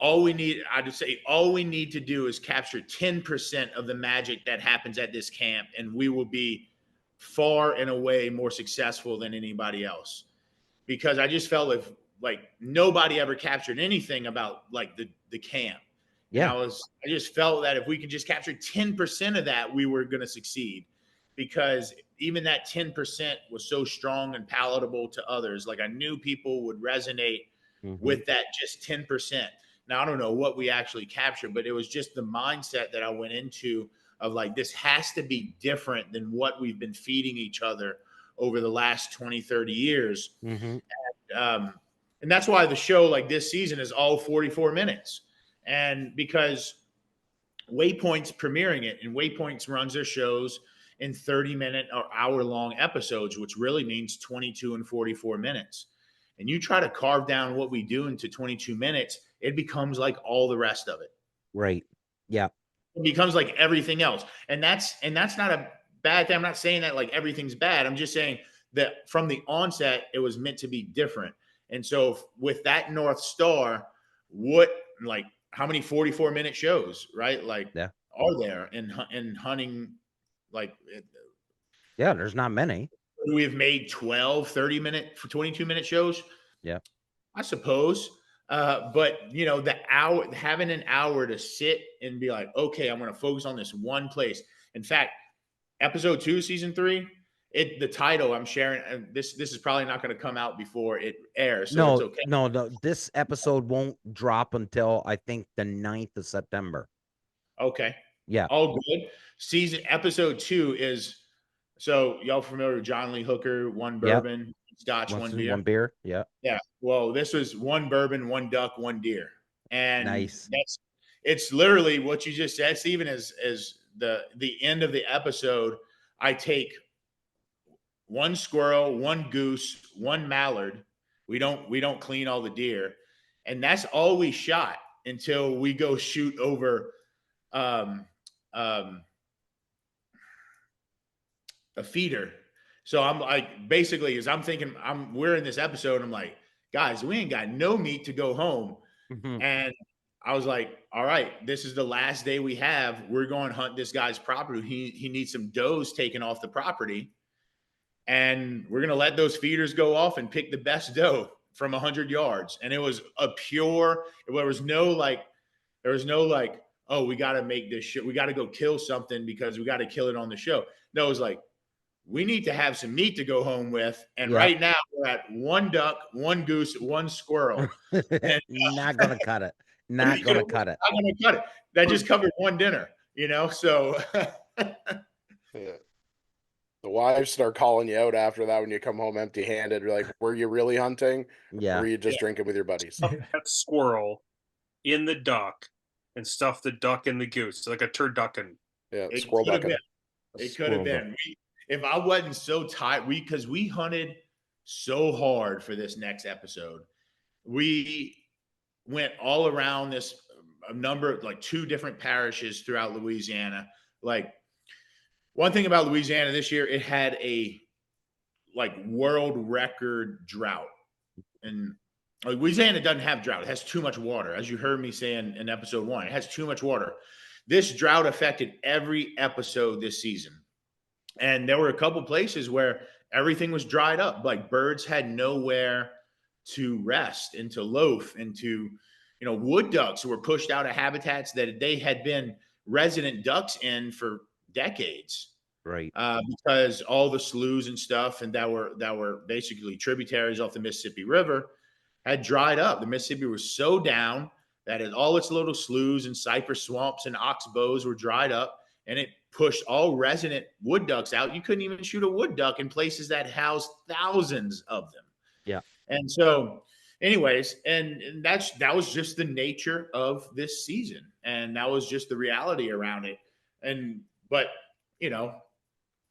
all we need to do is capture 10% of the magic that happens at this camp, and we will be far and away more successful than anybody else. Because I just felt like nobody ever captured anything about like the camp. Yeah. And I just felt that if we could just capture 10% of that, we were going to succeed, because even that 10% was so strong and palatable to others. Like I knew people would resonate with that just 10%. Now, I don't know what we actually captured, but it was just the mindset that I went into of like, this has to be different than what we've been feeding each other over the last 20, 30 years. Mm-hmm. And that's why the show like this season is all 44 minutes. And because Waypoint's premiering it, and Waypoints runs their shows in 30-minute or hour-long episodes, which really means 22 and 44 minutes. And you try to carve down what we do into 22 minutes, it becomes like all the rest of it. Right. Yeah. It becomes like everything else. And that's not a bad thing. I'm not saying that like everything's bad. I'm just saying that from the onset, it was meant to be different. And so with that North Star, how many 44-minute shows, right? Like, are there in hunting? Like, yeah, there's not many. We've made 12, 30-minute for 22-minute shows. Yeah, I suppose. But having an hour to sit and be like, okay, I'm going to focus on this one place. In fact, episode 2, season 3, the title I'm sharing, and this is probably not going to come out before it airs. So it's okay. No. This episode won't drop until I think the 9th of September. Okay. Yeah. All good. Episode 2 is, so y'all familiar with John Lee Hooker, 1 bourbon, Scotch, 1 beer. 1 beer. Yeah. Yeah. Well, this was 1 bourbon, 1 duck, 1 deer. And nice. It's literally what you just said, Stephen, as the end of the episode. I take 1 squirrel, 1 goose, 1 mallard. We don't clean all the deer. And that's all we shot until we go shoot over a feeder. So I'm like, basically, as I'm thinking, we're in this episode, I'm like, guys, we ain't got no meat to go home. And I was like, all right, this is the last day we have. We're going to hunt this guy's property. He needs some does taken off the property. And we're going to let those feeders go off and pick the best doe from 100 yards. And it was there was no like, oh, we got to make this shit. We got to go kill something because we got to kill it on the show. No, it was like, we need to have some meat to go home with. And right now we're at 1 duck, 1 goose, 1 squirrel. And, not going to cut it. Not going to cut it. Not going to cut it. That just covered 1 dinner, so. Yeah. The wives start calling you out after that when you come home empty-handed. You're like, were you really hunting? Yeah. Or were you just drinking with your buddies? That squirrel in the duck and stuff the duck in the goose, like a turducken. Yeah, squirrel ducking. It could have been. If I wasn't so tired, because we hunted so hard for this next episode. We went all around a number of 2 different parishes throughout Louisiana. Like, one thing about Louisiana this year, it had a world record drought. And Louisiana doesn't have drought. It has too much water. As you heard me say in episode 1, it has too much water. This drought affected every episode this season. And there were a couple places where everything was dried up. Like, birds had nowhere to rest and to loaf, and to, wood ducks were pushed out of habitats that they had been resident ducks in for decades. Right. Because all the sloughs and stuff and that were basically tributaries off the Mississippi River had dried up. The Mississippi was so down that all its little sloughs and cypress swamps and oxbows were dried up, and it pushed all resident wood ducks out. You couldn't even shoot a wood duck in places that housed thousands of them. Yeah. And so anyways, and that was just the nature of this season. And that was just the reality around it. But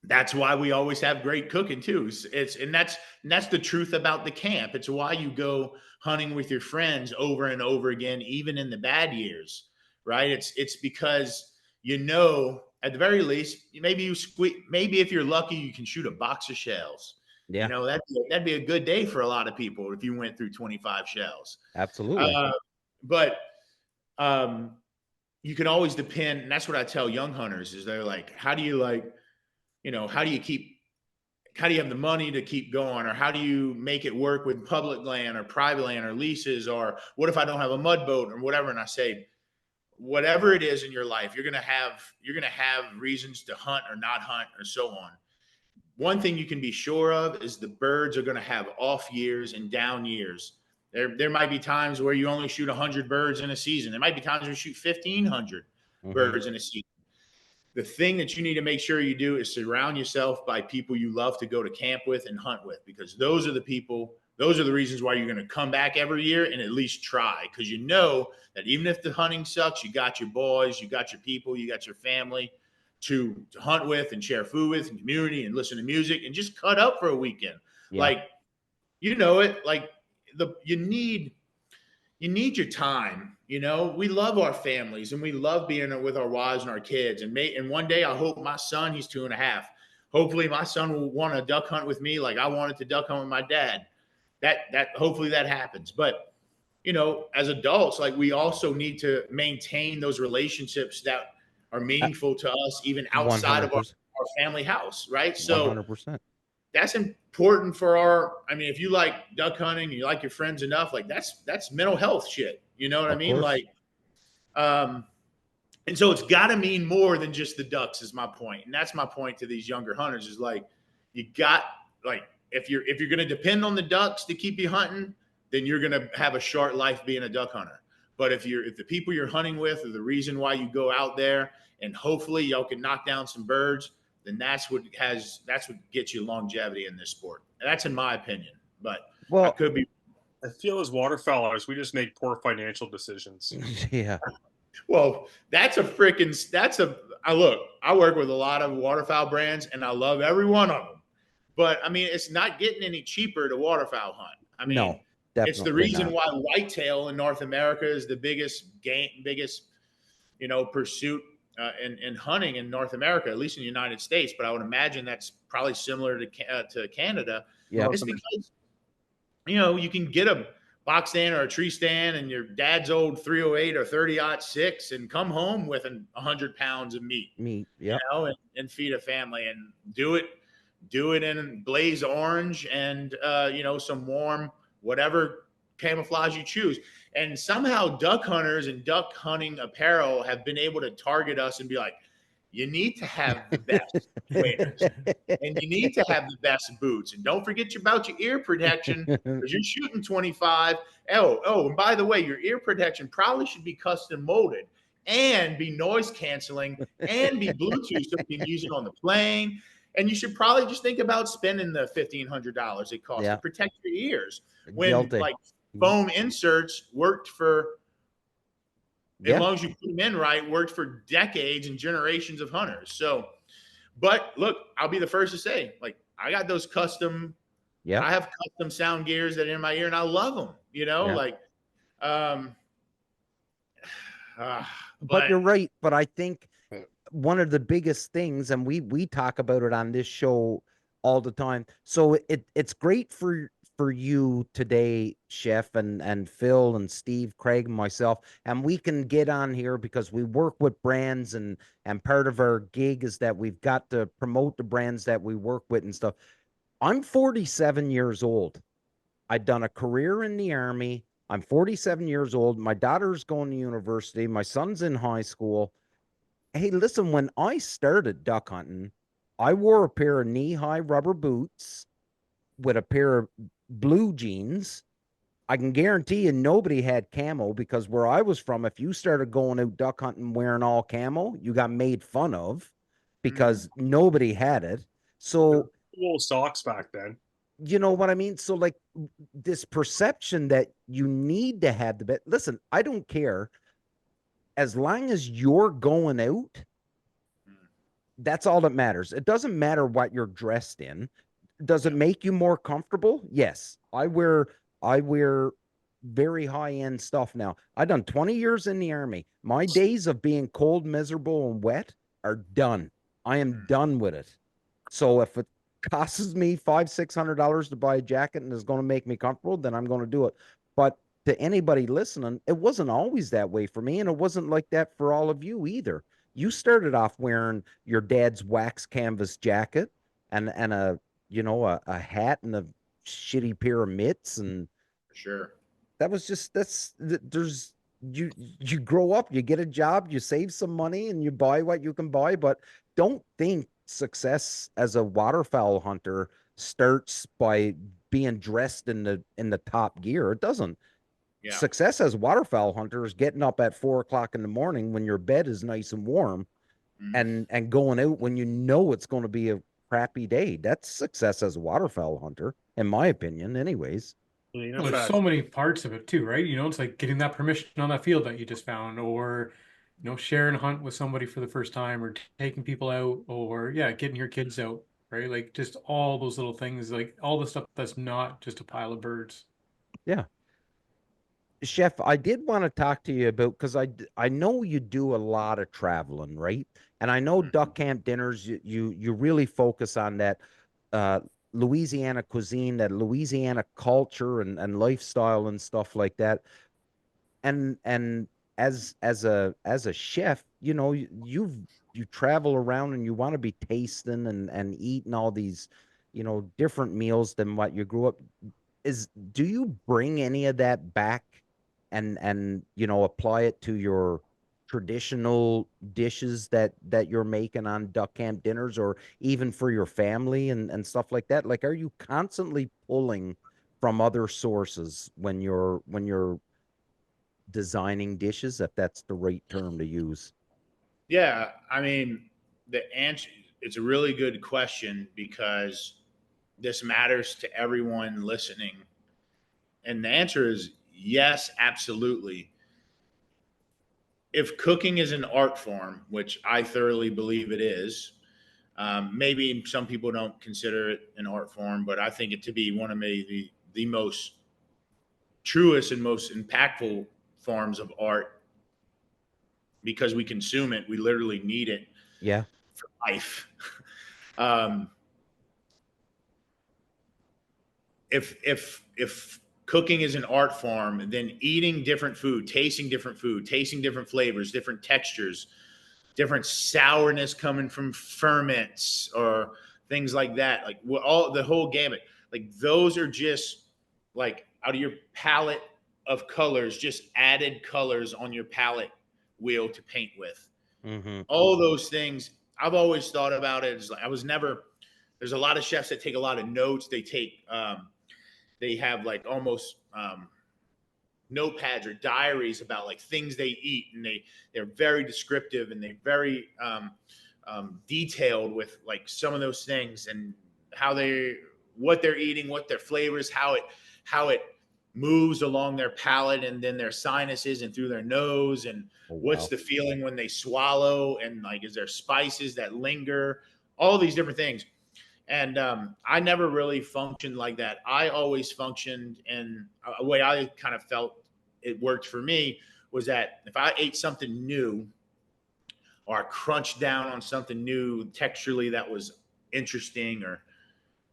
that's why we always have great cooking too. That's the truth about the camp. It's why you go hunting with your friends over and over again, even in the bad years, right? It's because, at the very least, maybe if you're lucky, you can shoot a box of shells. Yeah. That'd be a good day for a lot of people if you went through 25 shells. Absolutely. But you can always depend. And that's what I tell young hunters is they're like, how do you have the money to keep going? Or how do you make it work with public land or private land or leases? Or what if I don't have a mud boat or whatever? And I say, whatever it is in your life, you're going to have reasons to hunt or not hunt or so on. One thing you can be sure of is the birds are going to have off years and down years. There might be times where you only shoot 100 birds in a season. There might be times where you shoot 1,500 birds in a season. The thing that you need to make sure you do is surround yourself by people you love to go to camp with and hunt with, because those are the reasons why you're going to come back every year and at least try, because you know that even if the hunting sucks, you got your boys, you got your people, you got your family to hunt with and share food with and community and listen to music and just cut up for a weekend. Yeah. Like, you know it, like you need your time. We love our families and we love being with our wives and our kids. And one day I hope my son, he's 2.5. Hopefully my son will want to duck hunt with me like I wanted to duck hunt with my dad. That hopefully that happens. But as adults, like, we also need to maintain those relationships that are meaningful to us, even outside of our family house, right? So 100%. that's important for if you like duck hunting, you like your friends enough, like that's mental health shit. You know what I mean? Like, and so it's got to mean more than just the ducks is my point. And that's my point to these younger hunters is like, you got, like, if you're going to depend on the ducks to keep you hunting, then you're going to have a short life being a duck hunter. But if the people you're hunting with are the reason why you go out there and hopefully y'all can knock down some birds, then that's what gets you longevity in this sport. And that's in my opinion. But I could be. I feel as waterfowlers, we just make poor financial decisions. Yeah. Well, I work with a lot of waterfowl brands and I love every one of them. But it's not getting any cheaper to waterfowl hunt. No, it's the reason why whitetail in North America is the biggest pursuit in hunting in North America, at least in the United States. But I would imagine that's probably similar to Canada. Yeah, it's because you can get a box stand or a tree stand and your dad's old 308 or 30-06 and come home with 100 pounds of meat. Yeah. And feed a family and do it in blaze orange and some warm whatever camouflage you choose. And somehow duck hunters and duck hunting apparel have been able to target us and be like, you need to have the best waders and you need to have the best boots. And don't forget about your ear protection because you're shooting 25. Oh, and by the way, your ear protection probably should be custom molded and be noise canceling and be Bluetooth so you can use it on the plane. And you should probably just think about spending the $1,500 it costs to protect your ears. When like foam inserts worked for, as long as you put them in right, worked for decades and generations of hunters. So, but look, I'll be the first to say, like, I got those custom, I have custom sound gears that are in my ear and I love them, but you're right. But I think one of the biggest things, and we talk about it on this show all the time. So it's great for you today, Chef, and Phil and Steve, Craig, and myself, and we can get on here because we work with brands, and part of our gig is that we've got to promote the brands that we work with and stuff. I'm 47 years old. I've done a career in the Army. I'm 47 years old. My daughter's going to university. My son's in high school. Hey, listen, when I started duck hunting, I wore a pair of knee-high rubber boots with a pair of blue jeans. I can guarantee you nobody had camo, because where I was from, if you started going out duck hunting wearing all camo, you got made fun of because nobody had it. So cool socks back then. You know what I mean? So like this perception that you need to have the best. Listen, I don't care. As long as you're going out, that's all that matters. It doesn't matter what you're dressed in. Does it make you more comfortable? Yes. I wear very high-end stuff now. I've done 20 years in the Army. My days of being cold, miserable, and wet are done. I am done with it. So if it costs me $500-$600 to buy a jacket and is going to make me comfortable, then I'm going to do it. But to anybody listening, it wasn't always that way for me, and it wasn't like that for all of you either. You started off wearing your dad's wax canvas jacket and a a hat and a shitty pair of mitts, and For sure. that was just there's you grow up, you get a job, you save some money, and you buy what you can buy. But don't think success as a waterfowl hunter starts by being dressed in the top gear. It doesn't. Yeah. Success as a waterfowl hunter is getting up at 4 o'clock in the morning when your bed is nice and warm, and going out when you know it's going to be a crappy day. That's success as a waterfowl hunter, in my opinion, anyways. Well, there's so many parts of it too, right? It's like getting that permission on that field that you just found, or sharing a hunt with somebody for the first time, or taking people out, or yeah, getting your kids out, right? Like just all those little things, like all the stuff that's not just a pile of birds. Yeah. Chef, I did want to talk to you about, because I know you do a lot of traveling, right? And I know duck camp dinners, you really focus on that uh, Louisiana cuisine, that Louisiana culture and lifestyle and stuff like that. And as a chef, you travel around and you want to be tasting and eating all these, different meals than what you grew up. Do you bring any of that back and apply it to your traditional dishes that you're making on duck camp dinners, or even for your family and stuff like that? Like, are you constantly pulling from other sources when you're designing dishes, if that's the right term to use? Yeah, I mean, the answer, it's a really good question because this matters to everyone listening. And the answer is yes, absolutely. If cooking is an art form, which I thoroughly believe it is, maybe some people don't consider it an art form, but I think it to be one of the most truest and most impactful forms of art because we consume it. We literally need it Yeah. for life. um, if cooking is an art form, then eating different food, tasting different flavors, different textures, different sourness coming from ferments or things like that, like all the whole gamut, like those are just like out of your palette of colors, just added colors on your palette wheel to paint with. Mm-hmm. All those things, I've always thought about it as like, there's a lot of chefs that take a lot of notes. They have like almost notepads or diaries about like things they eat, and they're very descriptive and they're very detailed with like some of those things and what they're eating, what their flavors, how it moves along their palate and then their sinuses and through their nose, and what's the feeling when they swallow, and like is there spices that linger, all these different things. And I never really functioned like that. I always functioned in a way I kind of felt it worked for me was that if I ate something new or I crunched down on something new texturally that was interesting, or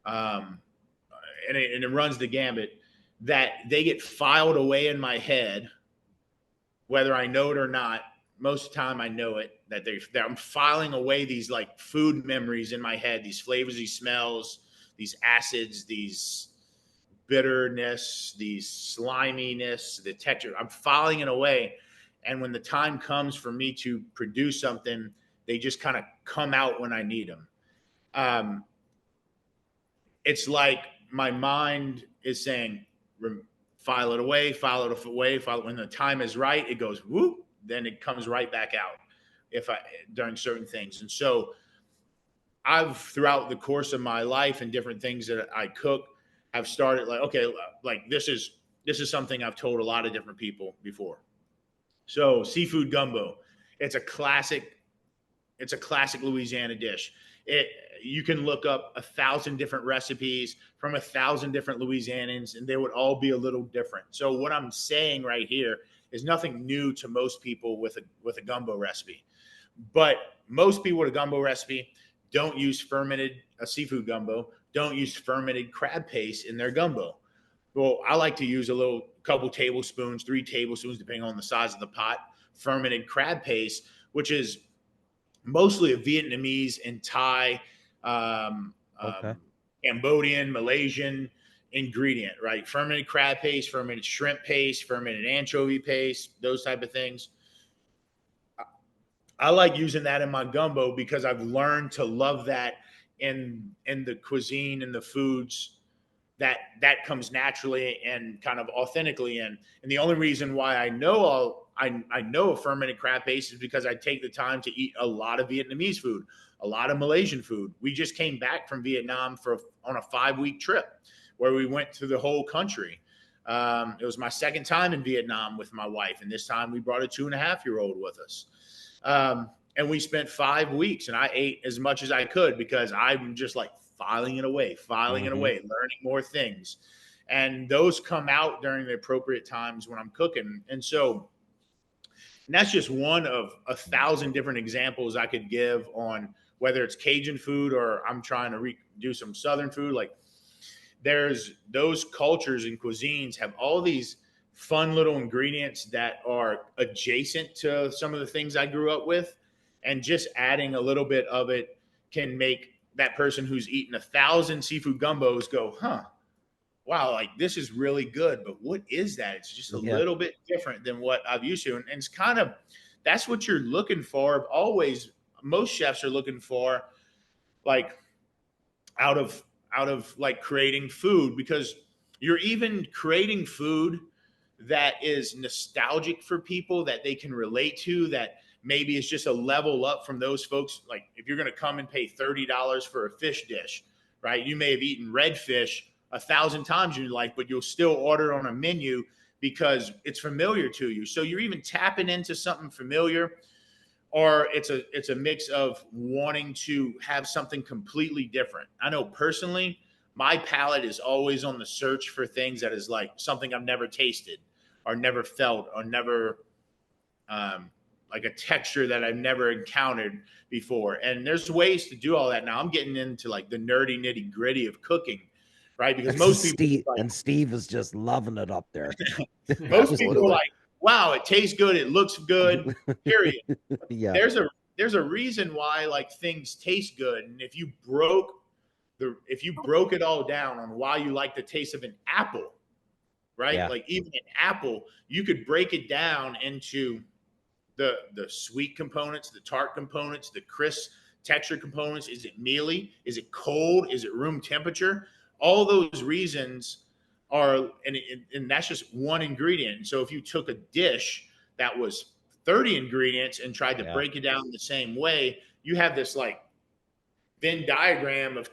and it runs the gambit, that they get filed away in my head, whether I know it or not. Most of the time I know it, that I'm filing away these like food memories in my head, these flavors, these smells, these acids, these bitterness, these sliminess, the texture. I'm filing it away. And when the time comes for me to produce something, they just kind of come out when I need them. It's like my mind is saying, file it away, when the time is right, it goes whoop, then it comes right back out during certain things. And so I've, throughout the course of my life and different things that I cook, have started like, okay, like this is something I've told a lot of different people before. So seafood gumbo, it's a classic Louisiana dish. You can look up 1,000 different recipes from 1,000 different Louisianans, and they would all be a little different. So what I'm saying right here is nothing new to most people with a gumbo recipe. But most people with a gumbo recipe don't use a seafood gumbo, don't use fermented crab paste in their gumbo. well, I like to use a couple tablespoons, 3 tablespoons, depending on the size of the pot, fermented crab paste, which is mostly a Vietnamese and Thai, Okay. Cambodian, Malaysian ingredient, right? Fermented crab paste, fermented shrimp paste, fermented anchovy paste, those type of things. I like using that in my gumbo because I've learned to love that in the cuisine and the foods that comes naturally and kind of authentically in. And the only reason why I know I know a fermented crab paste is because I take the time to eat a lot of Vietnamese food, a lot of Malaysian food. We just came back from Vietnam on a 5-week trip where we went to the whole country. It was my second time in Vietnam with my wife, and this time we brought a 2.5-year-old with us. And we spent 5 weeks, and I ate as much as I could because I'm just like filing it away, learning more things. And those come out during the appropriate times when I'm cooking. And that's just one of 1,000 different examples I could give on whether it's Cajun food or I'm trying to do some Southern food. Like there's those cultures and cuisines have all these fun little ingredients that are adjacent to some of the things I grew up with. And just adding a little bit of it can make that person who's eaten 1,000 seafood gumbos go, huh, wow, like this is really good. But what is that? It's just a little bit different than what I've used to. And it's kind of, that's what you're looking for. Always, most chefs are looking for, like out of like creating food, because you're even creating food that is nostalgic for people that they can relate to, that maybe it's just a level up from those folks. Like if you're going to come and pay $30 for a fish dish, right? You may have eaten redfish 1,000 times in your life, but you'll still order on a menu because it's familiar to you. So you're even tapping into something familiar, or it's a mix of wanting to have something completely different. I know personally, my palate is always on the search for things that is like something I've never tasted or never felt or never, like a texture that I've never encountered before. And there's ways to do all that. Now I'm getting into like the nerdy nitty gritty of cooking, right? Because most people Steve is just loving it up there. Most people are like, wow, it tastes good. It looks good, period. Yeah. There's a reason why like things taste good. And if you broke it all down on why you like the taste of an apple, right? Yeah. Like even an apple, you could break it down into the sweet components, the tart components, the crisp texture components. Is it mealy? Is it cold? Is it room temperature? All those reasons are, and that's just one ingredient. So if you took a dish that was 30 ingredients and tried to break it down the same way, you have this like Venn diagram of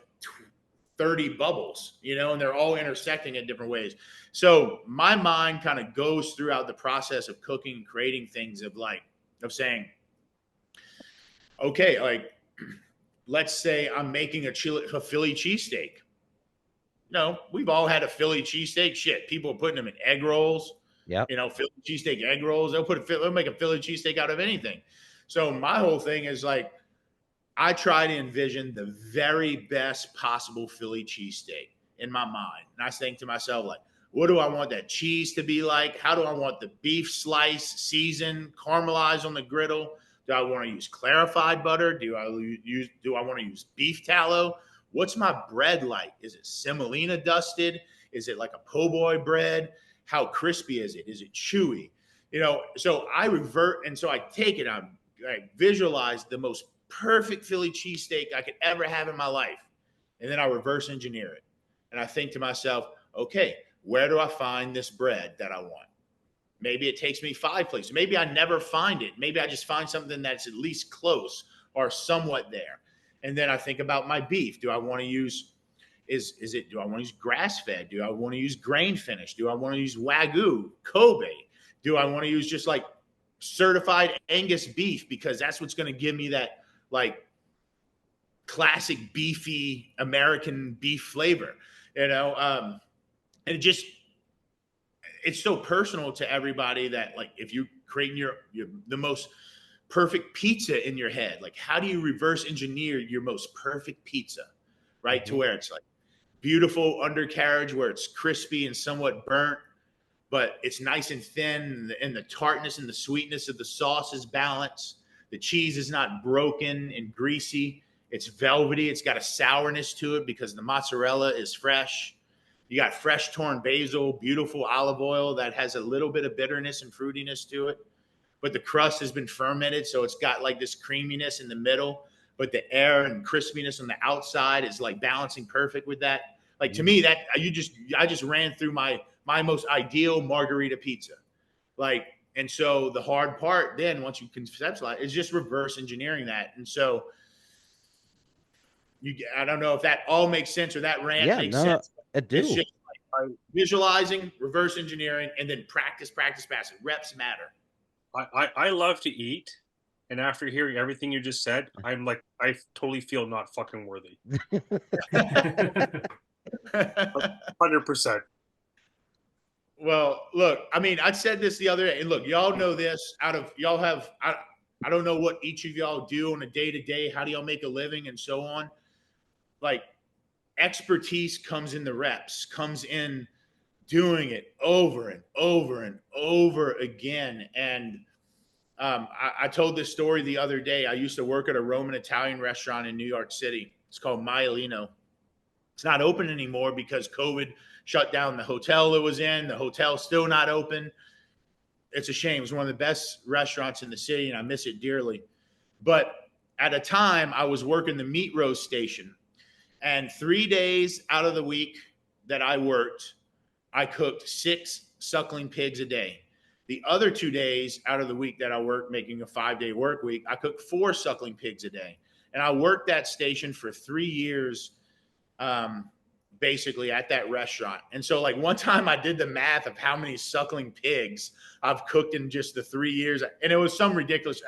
30 bubbles, and they're all intersecting in different ways. So my mind kind of goes throughout the process of cooking, creating things of saying, okay, like let's say I'm making a Philly cheesesteak. No, we've all had a Philly cheesesteak. Shit, people are putting them in egg rolls. Yeah. Philly cheesesteak egg rolls. They'll make a Philly cheesesteak out of anything. So my whole thing is like, I try to envision the very best possible Philly cheesesteak in my mind. And I think to myself, like, what do I want that cheese to be like? How do I want the beef slice seasoned, caramelized on the griddle? Do I want to use clarified butter? Do I want to use beef tallow? What's my bread like? Is it semolina dusted? Is it like a po' boy bread? How crispy is it? Is it chewy? So I revert, and so I take it, I visualize the most perfect Philly cheesesteak I could ever have in my life. And then I reverse engineer it. And I think to myself, okay, where do I find this bread that I want? Maybe it takes me 5 places. Maybe I never find it. Maybe I just find something that's at least close or somewhat there. And then I think about my beef. Do I want to use, do I want to use grass-fed? Do I want to use grain finished? Do I want to use Wagyu, Kobe? Do I want to use just like certified Angus beef? Because that's what's going to give me that like classic beefy American beef flavor, and it's so personal to everybody that like, if you're creating the most perfect pizza in your head, like how do you reverse engineer your most perfect pizza, right? Mm-hmm. To where it's like beautiful undercarriage where it's crispy and somewhat burnt, but it's nice and thin, and the tartness and the sweetness of the sauce is balanced. The cheese is not broken and greasy. It's velvety. It's got a sourness to it because the mozzarella is fresh. You got fresh torn basil, beautiful olive oil that has a little bit of bitterness and fruitiness to it. But the crust has been fermented, so it's got like this creaminess in the middle, but the air and crispiness on the outside is like balancing perfect with that. Like to me, that I just ran through my most ideal margarita pizza. Like, and so the hard part then, once you conceptualize, is just reverse engineering that. And so I don't know if that all makes sense or that rant makes sense. It do. It's just like visualizing, reverse engineering, and then practice. Reps matter. I love to eat, and after hearing everything you just said, I'm like, I totally feel not fucking worthy. 100%. Well, look, I mean, I said this the other day, and look, y'all know this. I don't know what each of y'all do on a day-to-day. How do y'all make a living and so on? Like, expertise comes in the reps, comes in doing it over and over and over again. And I told this story the other day. I used to work at a Roman Italian restaurant in New York City. It's called Maialino. It's not open anymore because COVID shut down the hotel it was in. The hotel's still not open. It's a shame. It's one of the best restaurants in the city, and I miss it dearly. But at a time, I was working the meat roast station. And 3 days out of the week that I worked, I cooked 6 suckling pigs a day. The other 2 days out of the week that I worked, making a 5-day work week, I cooked 4 suckling pigs a day. And I worked that station for 3 years, basically at that restaurant. And so like one time I did the math of how many suckling pigs I've cooked in just the 3 years. And it was some ridiculous.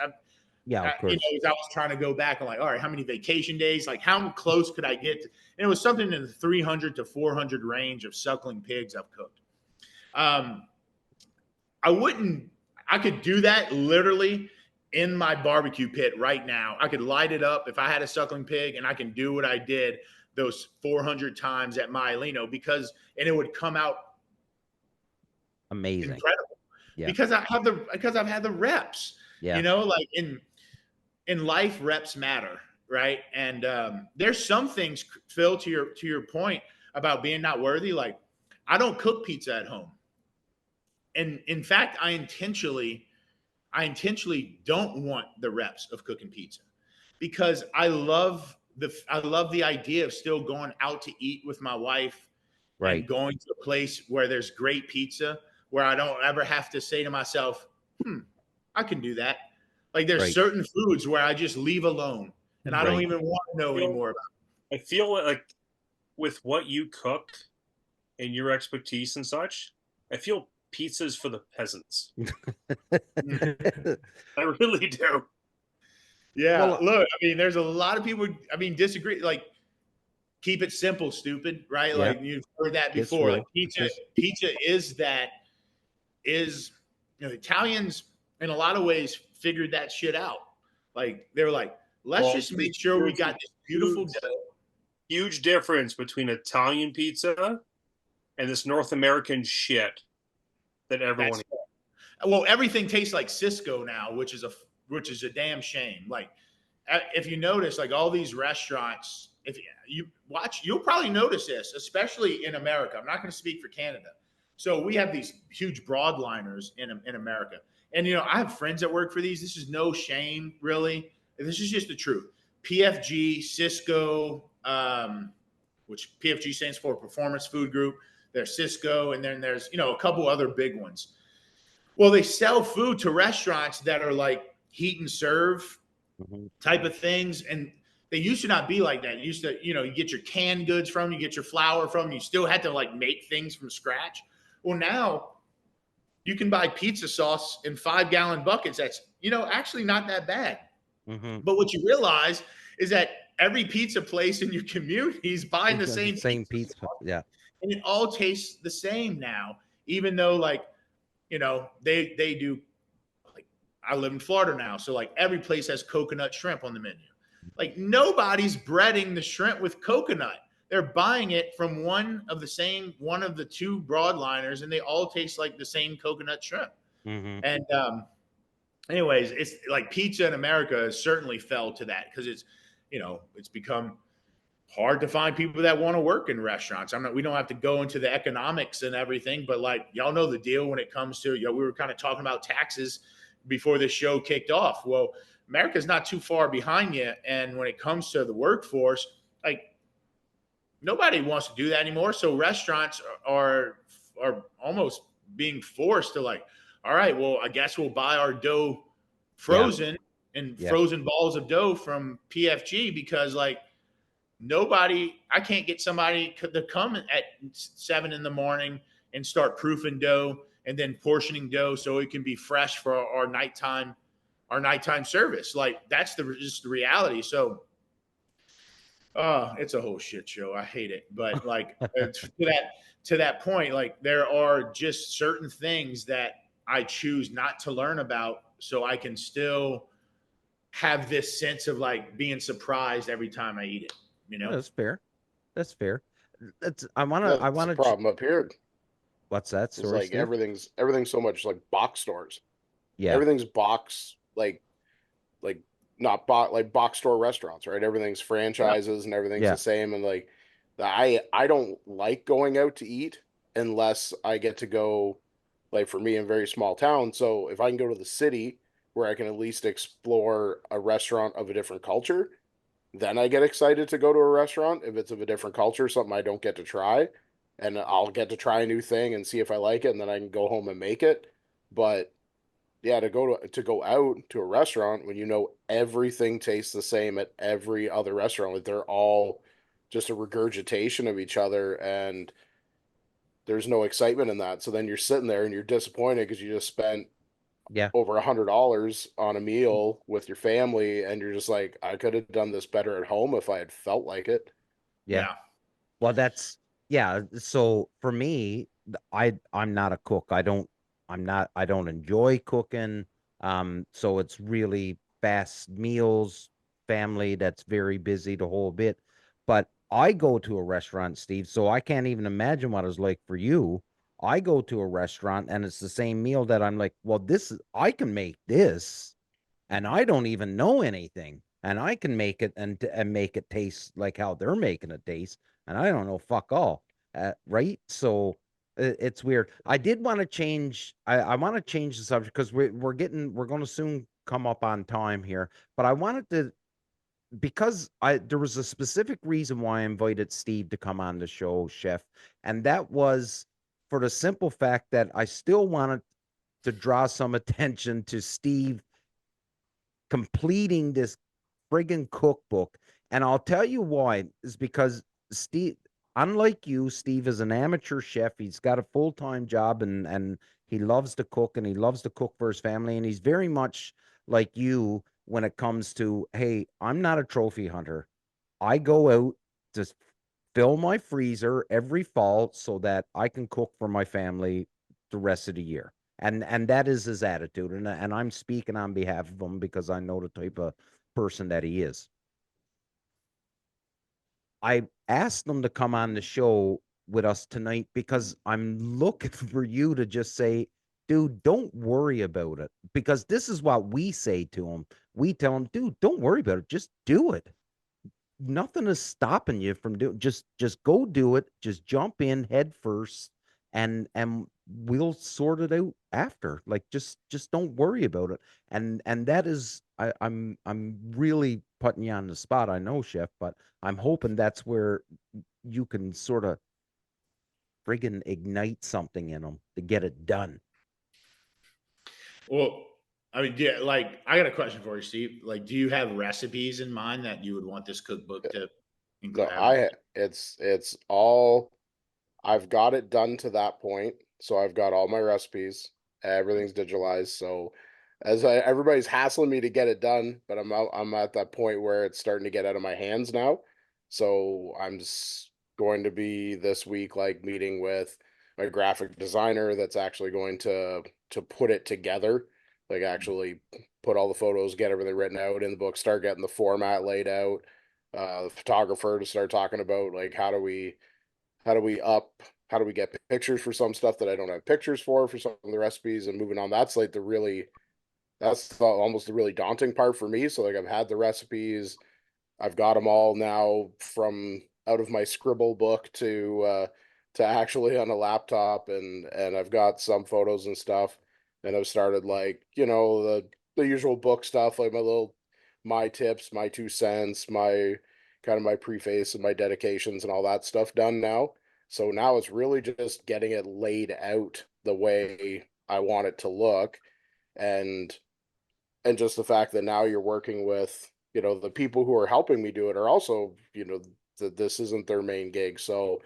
Yeah, of course. I was trying to go back and like, all right, how many vacation days? Like, how close could I get to? And it was something in the 300 to 400 range of suckling pigs I've cooked. I could do that literally in my barbecue pit right now. I could light it up if I had a suckling pig, and I can do what I did those 400 times at Maialino and it would come out amazing, incredible. Yeah, because I've had the reps. Yeah, you know, like in life, reps matter, right? And there's some things, Phil, to your point about being not worthy. Like, I don't cook pizza at home, and in fact, I intentionally don't want the reps of cooking pizza because I love the idea of still going out to eat with my wife, right? And going to a place where there's great pizza, where I don't ever have to say to myself, I can do that. Like, there's certain foods where I just leave alone and I don't even want to know anymore about it. I feel like with what you cook and your expertise and such, I feel pizza's for the peasants. I really do. Yeah. Well, look, I mean, there's a lot of people, disagree. Like, keep it simple, stupid, right? Yeah. Like, you've heard that before. Like, pizza is the Italians in a lot of ways figured that shit out. Like, they were like, let's just make sure we got this beautiful dough. Huge difference between Italian pizza and this North American shit that everyone eats. Well, everything tastes like Cisco now, which is a damn shame. Like, if you notice, like, all these restaurants, if you watch, you'll probably notice this, especially in America. I'm not going to speak for Canada. So we have these huge broadliners in America. And, I have friends that work for these. This is no shame, really. This is just the truth. PFG, Cisco, which PFG stands for Performance Food Group. There's Cisco, and then there's, a couple other big ones. Well, they sell food to restaurants that are like heat and serve type of things. And they used to not be like that. You used to, you get your canned goods from, you get your flour from, you still had to like make things from scratch. Well, now you can buy pizza sauce in 5-gallon buckets. That's, actually not that bad. But what you realize is that every pizza place in your community is buying the same pizza. Yeah. And it all tastes the same now, even though, like, they do, like, I live in Florida now. So like every place has coconut shrimp on the menu. Like, nobody's breading the shrimp with coconut. they're buying it from one of the two broadliners, and they all taste like the same coconut shrimp. Mm-hmm. And anyways, it's like pizza in America certainly fell to that because it's become hard to find people that want to work in restaurants. We don't have to go into the economics and everything, but like y'all know the deal when it comes to, we were kind of talking about taxes before this show kicked off. Well, America's not too far behind yet. And when it comes to the workforce, like nobody wants to do that anymore. So restaurants are almost being forced to like, all right, well, I guess we'll buy our dough frozen and frozen balls of dough from PFG because like I can't get somebody to come at 7 a.m. and start proofing dough and then portioning dough so it can be fresh for our nighttime service. Like that's just the reality. So it's a whole shit show. I hate it. But like to that point, like there are just certain things that I choose not to learn about so I can still have this sense of like being surprised every time I eat it. That's fair. That's fair. I want the to. problem up here. What's that? It's Sorry, like Steve? everything's so much like box stores. Yeah. Everything's box like not box store restaurants, right? Everything's franchises and everything's the same. And like I don't like going out to eat unless I get to go, like for me in very small town. So if I can go to the city where I can at least explore a restaurant of a different culture, then I get excited to go to a restaurant. If it's of a different culture, something I don't get to try, and I'll get to try a new thing and see if I like it, and then I can go home and make it. But yeah, to go out to a restaurant when you know everything tastes the same at every other restaurant, like they're all just a regurgitation of each other, and there's no excitement in that. So then you're sitting there and you're disappointed because you just spent over $100 on a meal with your family, and you're just like, I could have done this better at home if I had felt like it. Yeah. Well, so for me, I'm not a cook. I don't enjoy cooking. So it's really fast meals, family that's very busy the whole bit. But I go to a restaurant, Steve, so I can't even imagine what it's like for you. I go to a restaurant and it's the same meal that I'm like, well, I can make this and I don't even know anything. And I can make it and make it taste like how they're making it taste. And I don't know fuck all. Right? So it's weird. I did want to change. I want to change the subject because we're going to soon come up on time here. But I wanted to, because there was a specific reason why I invited Steve to come on the show, Chef, and that was for the simple fact that I still wanted to draw some attention to Steve completing this friggin' cookbook. And I'll tell you why, is because Steve, unlike you, Steve is an amateur chef. He's got a full-time job and he loves to cook and he loves to cook for his family. And he's very much like you when it comes to, hey, I'm not a trophy hunter. I go out to fill my freezer every fall so that I can cook for my family the rest of the year. And that is his attitude. And I'm speaking on behalf of him because I know the type of person that he is. I asked him to come on the show with us tonight because I'm looking for you to just say, dude, don't worry about it. Because this is what we say to him. We tell him, dude, don't worry about it. Just do it. Nothing is stopping you from doing, just go do it. Just jump in head first and we'll sort it out after. Like just don't worry about it. And that is, I'm really putting you on the spot, I know, Chef, but I'm hoping that's where you can sort of friggin' ignite something in them to get it done. Well, I mean, yeah, like I got a question for you, Steve. Like, do you have recipes in mind that you would want this cookbook to include? No, it's all, I've got it done to that point. So I've got all my recipes. Everything's digitalized. So everybody's hassling me to get it done, but I'm at that point where it's starting to get out of my hands now. So I'm going to be this week like meeting with my graphic designer that's actually going to put it together, like actually put all the photos, get everything written out in the book, start getting the format laid out. the photographer to start talking about like how do we get pictures for some stuff that I don't have pictures for some of the recipes, and moving on. That's almost the really daunting part for me. So like I've had the recipes, I've got them all now from out of my scribble book to actually on a laptop, and I've got some photos and stuff, and I've started like, the usual book stuff, like my tips, my 2 cents, my kind of my preface and my dedications and all that stuff done now. So now it's really just getting it laid out the way I want it to look, and just the fact that now you're working with, the people who are helping me do it are also, this isn't their main gig. So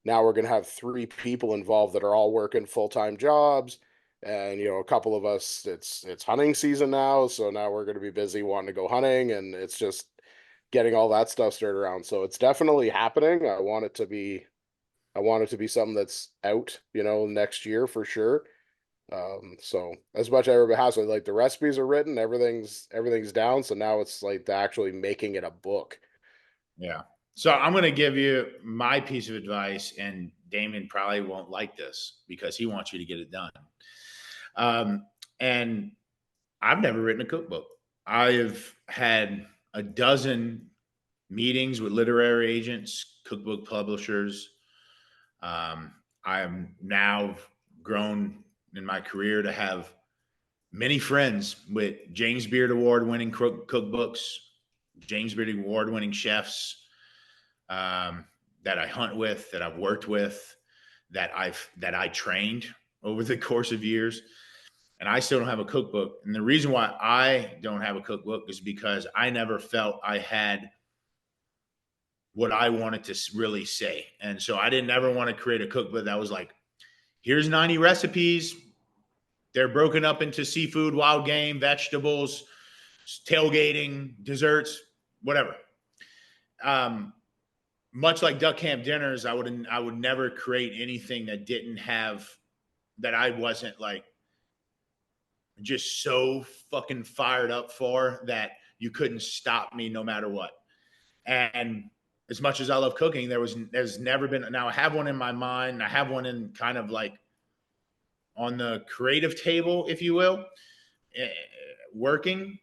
now we're going to have 3 people involved that are all working full-time jobs. And, a couple of us, it's hunting season now. So now we're going to be busy wanting to go hunting, and it's just getting all that stuff stirred around. So it's definitely happening. I want it to be something that's out, next year for sure. So as much as everybody has, like the recipes are written, everything's down. So now it's like actually making it a book. Yeah. So I'm going to give you my piece of advice, and Damon probably won't like this because he wants you to get it done. And I've never written a cookbook. I've had a dozen meetings with literary agents, cookbook publishers. I am now grown in my career to have many friends with James Beard Award winning cookbooks, James Beard Award winning chefs, that I hunt with, that I've worked with, that I trained over the course of years. And I still don't have a cookbook. And the reason why I don't have a cookbook is because I never felt I had what I wanted to really say. And so I didn't ever want to create a cookbook that was like, here's 90 recipes. They're broken up into seafood, wild game, vegetables, tailgating, desserts, whatever. Much like duck camp dinners, I would never create anything that I wasn't like just so fucking fired up for that you couldn't stop me no matter what. And as much as I love cooking, there's never been. Now I have one in my mind. I have one in kind of like on the creative table, if you will, working.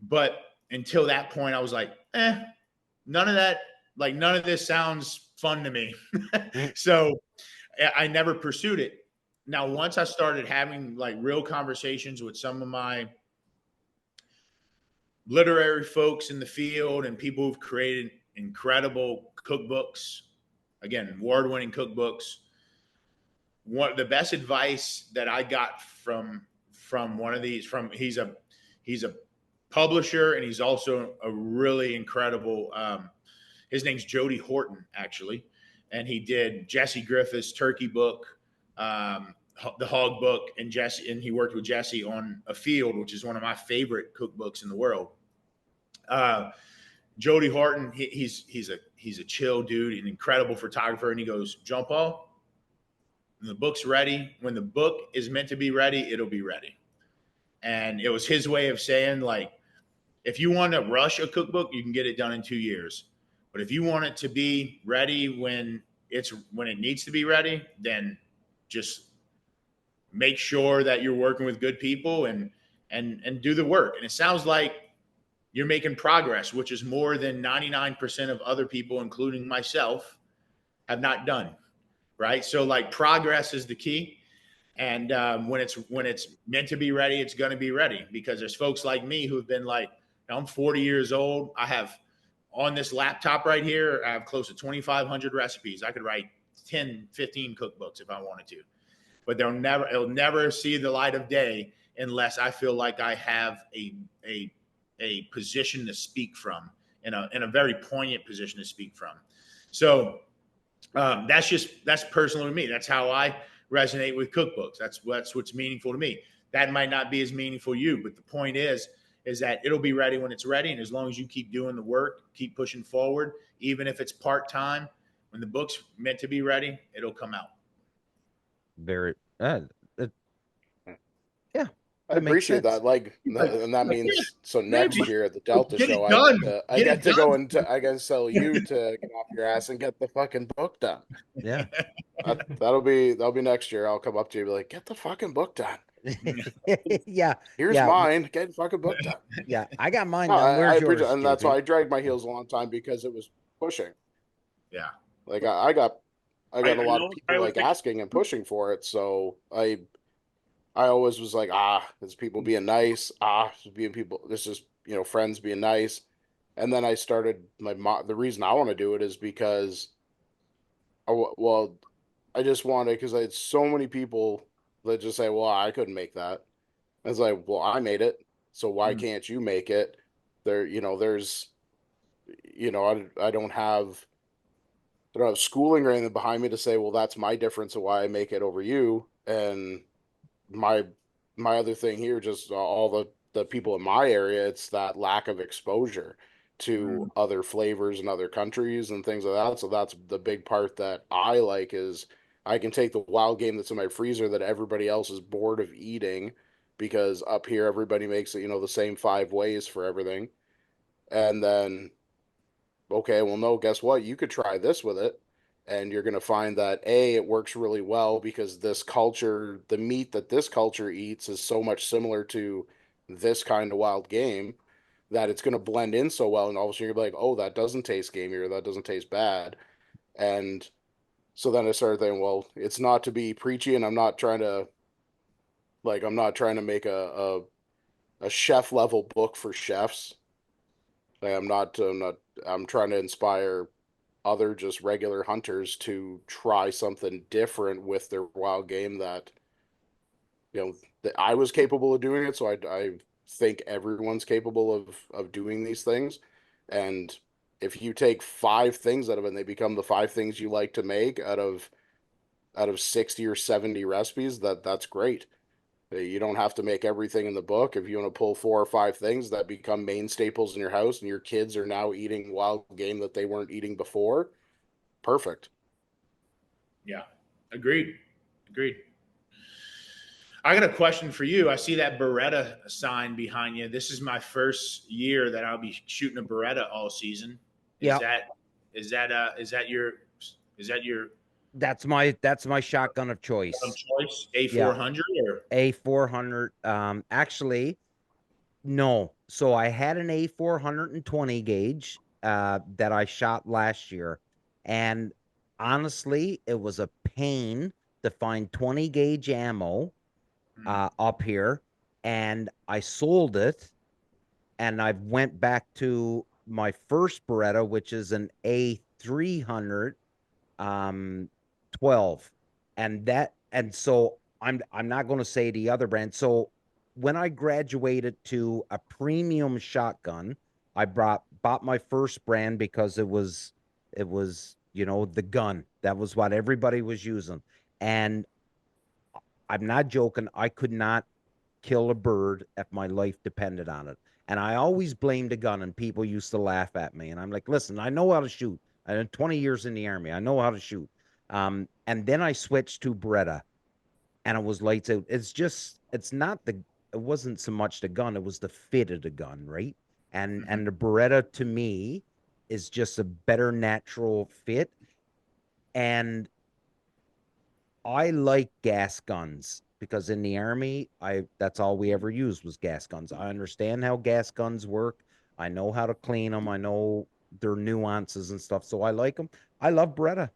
But until that point, I was like, none of that. Like none of this sounds fun to me. So I never pursued it. Now, once I started having like real conversations with some of my literary folks in the field and people who've created incredible cookbooks, again, award-winning cookbooks, the best advice that I got from one of these, he's a publisher, and he's also a really incredible, his name's Jody Horton, actually. And he did Jesse Griffith's turkey book, the hog book, and he worked with Jesse on A Field, which is one of my favorite cookbooks in the world. Jody Horton, he's a chill dude, an incredible photographer. And he goes, Jean-Paul, when the book's ready, when the book is meant to be ready, it'll be ready. And it was his way of saying, like, if you want to rush a cookbook, you can get it done in 2 years. But if you want it to be ready when it needs to be ready, then just make sure that you're working with good people and do the work. And it sounds like you're making progress, which is more than 99% of other people, including myself, have not done. Right. So like progress is the key. And when it's meant to be ready, it's going to be ready, because there's folks like me who've been like, I'm 40 years old. I have on this laptop right here, I have close to 2,500 recipes. I could write 10, 15 cookbooks if I wanted to, but it'll never see the light of day unless I feel like I have a position to speak from, in a very poignant position to speak from. So that's personal to me. That's how I resonate with cookbooks. That's what's meaningful to me. That might not be as meaningful to you, but the point is that it'll be ready when it's ready. And as long as you keep doing the work, keep pushing forward, even if it's part-time, when the book's meant to be ready, it'll come out. Very, yeah. I That makes appreciate sense. that. Like, and that means so next Maybe. year at the Delta Get it show, done. I Get get it to go done. into, I get to sell you to get off your ass and get the fucking book done. Yeah. That'll be next year. I'll come up to you and be like, get the fucking book done. Yeah. Here's Yeah. mine. Get the fucking book done. Yeah. I got mine No, done. I Where's appreciate yours, it. And that's why JP? I dragged my heels a long time because it was pushing. Yeah. Like I got a lot of know, people like asking and pushing for it. So I always was like, it's people being nice. It's being people. This is friends being nice. And then I started the reason I want to do it is because well, I just wanted because I had so many people that just say, well, I couldn't make that. I was like, well, I made it, so why can't you make it? There's, I don't have schooling or anything behind me to say, well, that's my difference of why I make it over you. And my other thing here, just all the people in my area, it's that lack of exposure to other flavors and other countries and things like that. So that's the big part that I like is I can take the wild game that's in my freezer that everybody else is bored of eating because up here everybody makes it, the same 5 ways for everything. And then okay, well, no, guess what? You could try this with it, and you're going to find that A, it works really well because this culture, the meat that this culture eats is so much similar to this kind of wild game that it's going to blend in so well. And all of a sudden you're like, oh, that doesn't taste gamey or that doesn't taste bad. And so then I started thinking, well, it's not to be preachy, and I'm not trying to make a chef level book for chefs. I'm trying to inspire other just regular hunters to try something different with their wild game that that I was capable of doing it. So I think everyone's capable of doing these things. And if you take 5 things out of it and they become the 5 things you like to make out of 60 or 70 recipes, that's great. You don't have to make everything in the book. If you want to pull 4 or 5 things that become main staples in your house and your kids are now eating wild game that they weren't eating before, perfect. Yeah. Agreed. I got a question for you. I see that Beretta sign behind you. This is my first year that I'll be shooting a Beretta all season. Yeah. Is that your That's my shotgun of choice. choice? A400 or A400. Actually, no. So I had an A420 gauge that I shot last year, and honestly, it was a pain to find 20 gauge ammo up here, and I sold it, and I went back to my first Beretta, which is an A300 12, and so I'm not going to say the other brand. So when I graduated to a premium shotgun, I bought my first brand because it was the gun. That was what everybody was using. And I'm not joking, I could not kill a bird if my life depended on it. And I always blamed a gun, and people used to laugh at me. And I'm like, listen, I know how to shoot. I had 20 years in the Army. I know how to shoot. And then I switched to Beretta, and it was lights out. It wasn't so much the gun, it was the fit of the gun, right? And the Beretta to me is just a better natural fit. And I like gas guns because in the Army, that's all we ever used was gas guns. I understand how gas guns work. I know how to clean them. I know their nuances and stuff. So I like them. I love Beretta.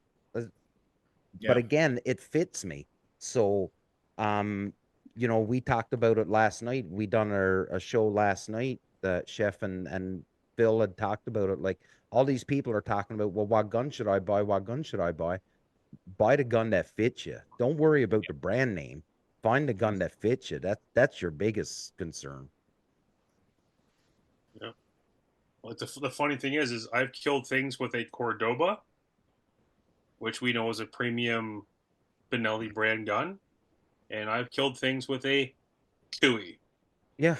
But again, it fits me. So, we talked about it last night. We done a show last night. The chef and Phil had talked about it. Like all these people are talking about, well, what gun should I buy? What gun should I buy? Buy the gun that fits you. Don't worry about the brand name. Find the gun that fits you. That's your biggest concern. Yeah. Well, the funny thing is I've killed things with a Cordoba, which we know is a premium Benelli brand gun, and I've killed things with a Tui, Yeah.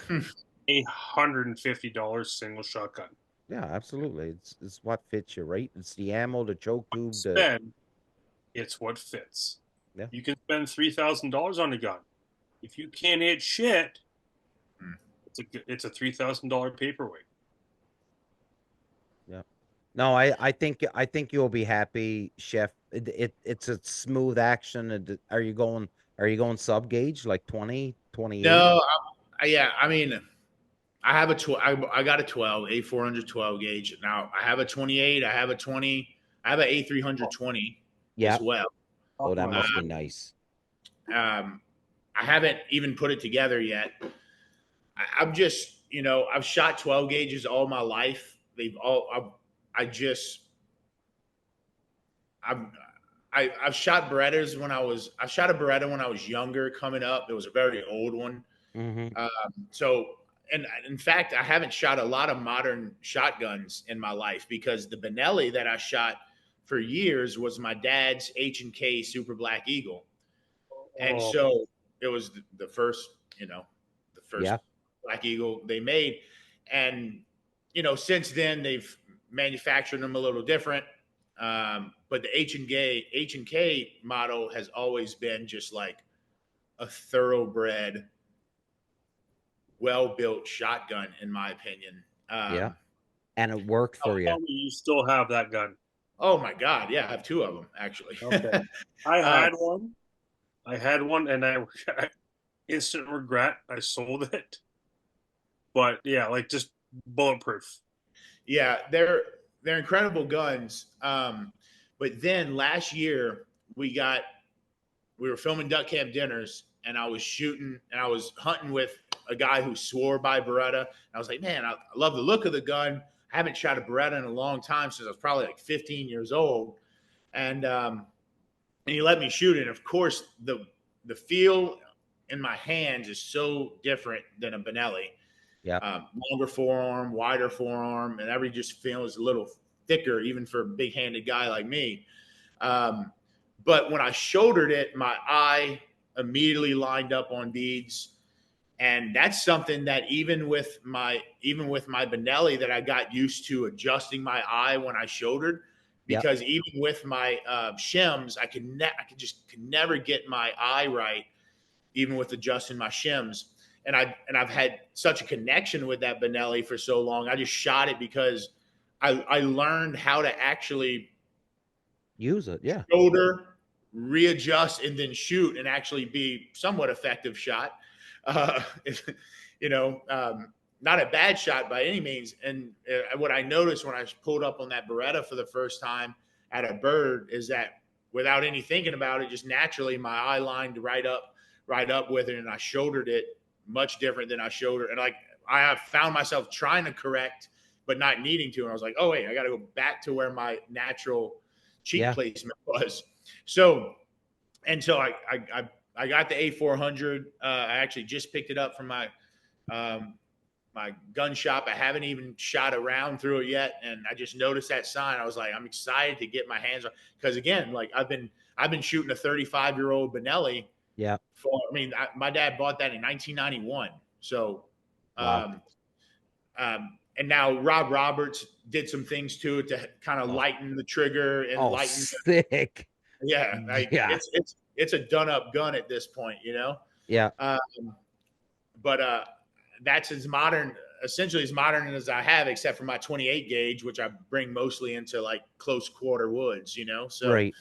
$150 single shotgun. Yeah, absolutely. It's what fits you, right? It's the ammo, the choke tube, It's what fits. Yeah. You can spend $3,000 on a gun. If you can't hit shit, It's a $3,000 paperweight. Yeah. No, I think you'll be happy, Chef. It's a smooth action. Are you going sub gauge like 20, 28? No, yeah. I mean, I have I got a 12, A400 12 gauge. Now I have a 28. I have a 20. I have an A300 20 Yeah. as well. Oh, that must be nice. I haven't even put it together yet. I'm just, I've shot 12 gauges all my life. I've shot Berettas I shot a Beretta when I was younger coming up. It was a very old one. Mm-hmm. And in fact, I haven't shot a lot of modern shotguns in my life because the Benelli that I shot for years was my dad's H&K Super Black Eagle. And so it was the first, Black Eagle they made. And, since then they've manufactured them a little different. But the H&K model has always been just like a thoroughbred, well-built shotgun, in my opinion. Yeah. And it worked for you. You still have that gun? Oh my God. Yeah. I have two of them actually. Okay. I had one and I instant regret. I sold it, but yeah, like just bulletproof. Yeah. They're incredible guns. But then last year we were filming duck camp dinners and I was hunting with a guy who swore by Beretta. And I was like, man, I love the look of the gun. I haven't shot a Beretta in a long time since I was probably like 15 years old. And he let me shoot it. And of course, the feel in my hands is so different than a Benelli. Yeah. Longer forearm, wider forearm, and every just feels a little thicker, even for a big-handed guy like me. But when I shouldered it, my eye immediately lined up on beads. And that's something that even with my Benelli that I got used to adjusting my eye when I shouldered, because even with my shims, I could never get my eye right, even with adjusting my shims. And I've had such a connection with that Benelli for so long. I just shot it because I learned how to actually use it. Yeah. Shoulder, readjust, and then shoot and actually be somewhat effective shot. Not a bad shot by any means. And what I noticed when I pulled up on that Beretta for the first time at a bird is that without any thinking about it, just naturally my eye lined right up with it, and I shouldered it much different than I shouldered. And like I have found myself trying to correct, but not needing to. And I was like, oh wait, I got to go back to where my natural cheek placement was. So I got the A400. I actually just picked it up from my gun shop. I haven't even shot around through it yet, and I just noticed that sign. I was like, I'm excited to get my hands on, because again, like I've been shooting a 35-year-old Benelli. Yeah. My dad bought that in 1991. So, wow. And now Rob Roberts did some things to it to kind of lighten the trigger and lighten. Sick. Yeah, it's a done up gun at this point, Yeah. But that's essentially as modern as I have, except for my 28 gauge, which I bring mostly into like close quarter woods, So, right.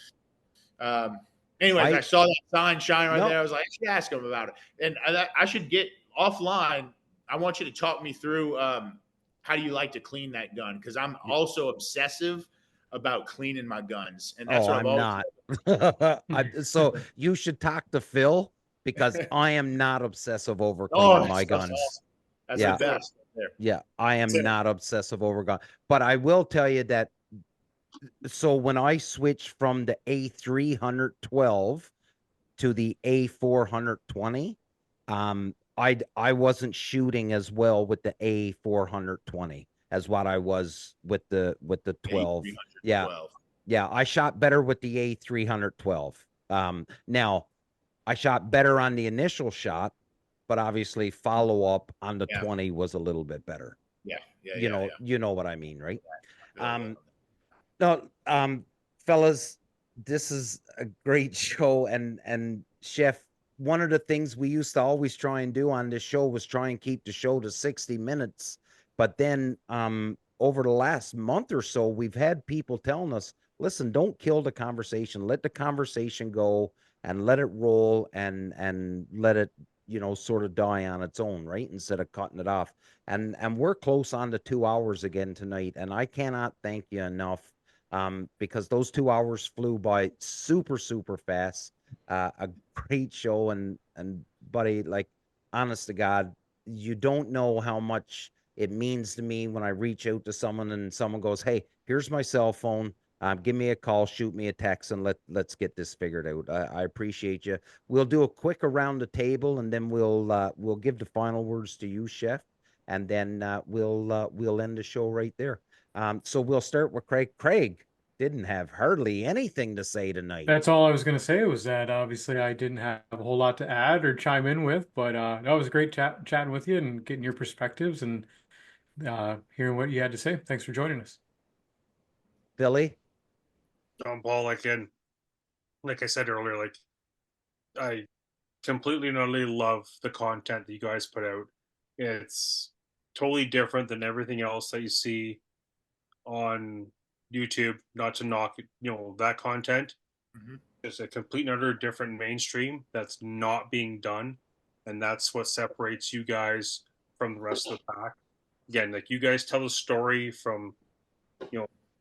Anyways, I saw that sign shine right there. I was like, I should ask him about it, and I should get offline. I want you to talk me through how do you like to clean that gun, because I'm also obsessive about cleaning my guns, and that's what I'm not. So you should talk to Phil, because I am not obsessive over cleaning my guns. Awesome. That's the best. Yeah, I am not obsessive over guns, but I will tell you that. So when I switched from the A312 to the A420, I wasn't shooting as well with the A420 as what I was with the 12. Yeah. I shot better with the A312. Now I shot better on the initial shot, but obviously follow up on the 20 was a little bit better. You know what I mean, right? No, fellas, this is a great show, and Chef, one of the things we used to always try and do on this show was try and keep the show to 60 minutes. But then over the last month or so, we've had people telling us, listen, don't kill the conversation. Let the conversation go and let it roll and let it, sort of die on its own, right? Instead of cutting it off. And we're close on to 2 hours again tonight. And I cannot thank you enough because those 2 hours flew by super, super fast. A great show, and buddy, like, honest to God, you don't know how much it means to me when I reach out to someone and someone goes, "Hey, here's my cell phone. Give me a call, shoot me a text, and let's get this figured out." I appreciate you. We'll do a quick around the table, and then we'll give the final words to you, Chef, and then we'll end the show right there. So we'll start with Craig. Craig didn't have hardly anything to say tonight. That's all I was going to say was that obviously I didn't have a whole lot to add or chime in with, but that was great chatting with you and getting your perspectives and hearing what you had to say. Thanks for joining us. Billy? Paul, like I said earlier, like I completely and utterly love the content that you guys put out. It's totally different than everything else that you see on YouTube. Not to knock, that content. Mhm. It's a complete and utter different mainstream that's not being done, and that's what separates you guys from the rest of the pack. Again, like you guys tell the story from,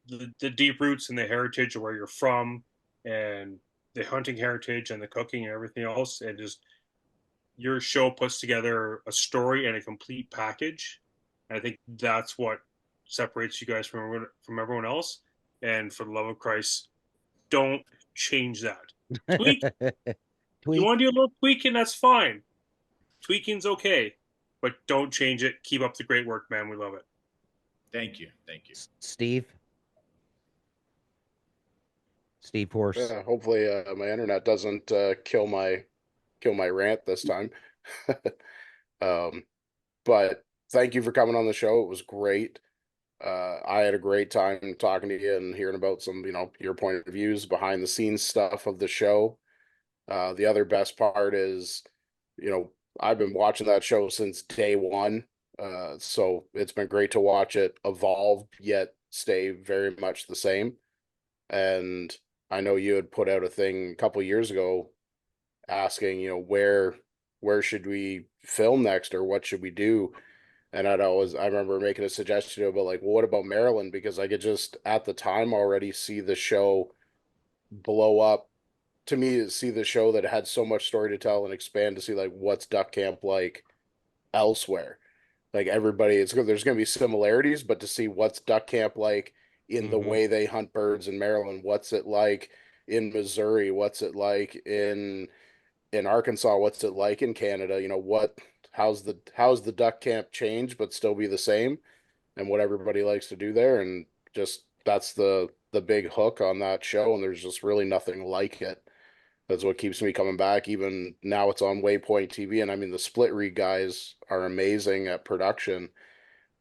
the deep roots and the heritage of where you're from, and the hunting heritage and the cooking and everything else, and just your show puts together a story and a complete package. And I think that's what separates you guys from everyone else. And for the love of Christ, don't change that. Tweak. You want to do a little tweaking, that's fine. Tweaking's okay, but don't change it. Keep up the great work, man. We love it. Thank you. Thank you. Steve Horse. Yeah, hopefully my internet doesn't kill my rant this time. But thank you for coming on the show. It was great. I had a great time talking to you and hearing about some, your point of views, behind the scenes stuff of the show. The other best part is, I've been watching that show since day one. So it's been great to watch it evolve yet stay very much the same. And I know you had put out a thing a couple years ago asking, where should we film next or what should we do? And I remember making a suggestion about like, well, what about Maryland? Because I could just at the time already see the show blow up. To me, see the show that had so much story to tell and expand to see like what's duck camp like elsewhere. Like everybody, there's going to be similarities, but to see what's duck camp like in the way they hunt birds in Maryland, what's it like in Missouri, what's it like in Arkansas, what's it like in Canada, how's the duck camp change but still be the same, and what everybody likes to do there, and just that's the big hook on that show, and there's just really nothing like it. That's what keeps me coming back. Even now it's on Waypoint TV, and I mean the Split Read guys are amazing at production,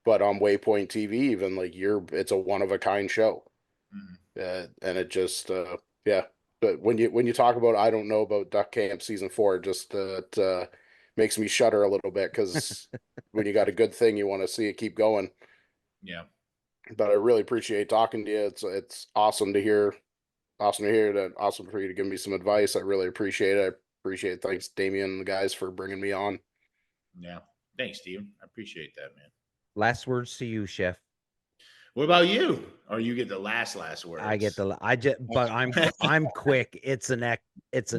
but on Waypoint TV, even like it's a one of a kind show. And it just yeah. But when you talk about, I don't know about Duck Camp season 4, just it makes me shudder a little bit, because when you got a good thing, you want to see it keep going. Yeah. But I really appreciate talking to you. It's awesome to hear. Awesome to hear that. Awesome for you to give me some advice. I really appreciate it. I appreciate it. Thanks, Damien and the guys, for bringing me on. Yeah. Thanks, Steve. I appreciate that, man. Last words to you, Chef. What about you? Or you get the last words? But I'm quick. It's an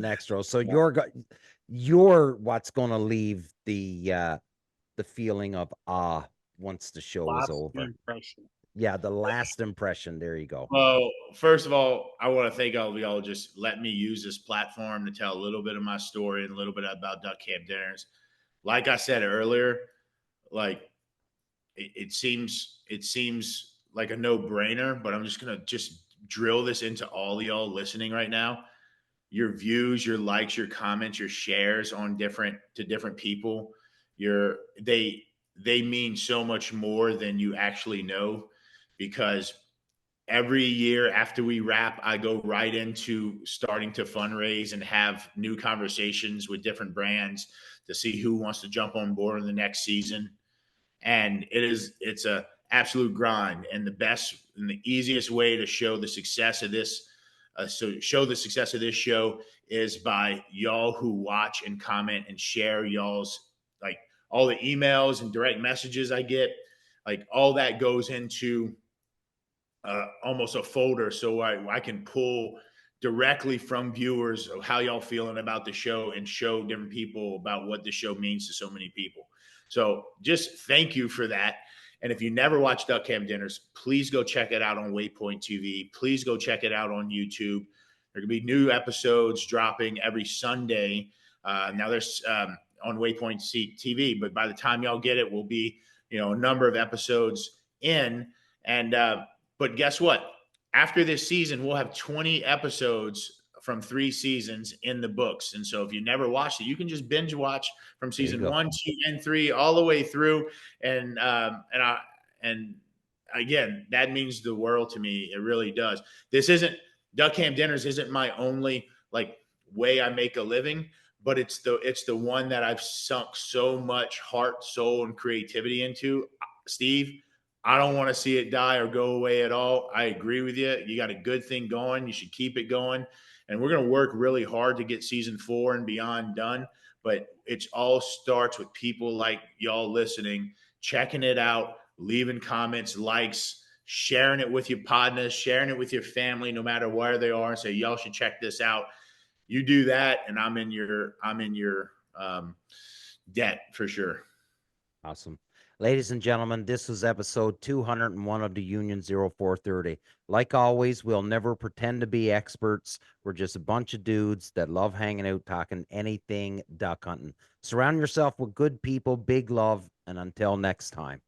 extra. So you're what's going to leave the feeling of once the show is over. Impression. Yeah, the last impression. There you go. Well, first of all, I want to thank all of y'all just let me use this platform to tell a little bit of my story and a little bit about Duck Camp Dinners. Like I said earlier, like it seems like a no-brainer, but I'm just gonna drill this into all of y'all listening right now. Your views, your likes, your comments, your shares on different people, they mean so much more than you actually know, because every year after we wrap, I go right into starting to fundraise and have new conversations with different brands to see who wants to jump on board in the next season. And it's a absolute grind, and the best and the easiest way to show the success of this show the success of this show is by y'all who watch and comment and share y'all's, like, all the emails and direct messages I get, like all that goes into almost a folder, so I can pull directly from viewers of how y'all feeling about the show and show different people about what the show means to so many people. So just thank you for that. And if you never watched Duck Cam Dinners, please go check it out on Waypoint TV. Please go check it out on YouTube. There will be new episodes dropping every Sunday. Now there's on Waypoint TV, but by the time y'all get it, we'll be, a number of episodes in. And but guess what? After this season, we'll have 20 episodes from 3 seasons in the books. And so if you never watched it, you can just binge watch from season 1, 2, and 3 all the way through. And again, that means the world to me. It really does. Duck Cam Dinners isn't my only way I make a living, but it's the one that I've sunk so much heart, soul, and creativity into. Steve, I don't want to see it die or go away at all. I agree with you. You got a good thing going. You should keep it going. And we're going to work really hard to get season 4 and beyond done. But it all starts with people like y'all listening, checking it out, leaving comments, likes, sharing it with your partners, sharing it with your family, no matter where they are, and say, y'all should check this out. You do that, and I'm in your debt for sure. Awesome. Ladies and gentlemen, this is episode 201 of the Union 0430. Like always, we'll never pretend to be experts. We're just a bunch of dudes that love hanging out, talking anything duck hunting. Surround yourself with good people, big love, and until next time.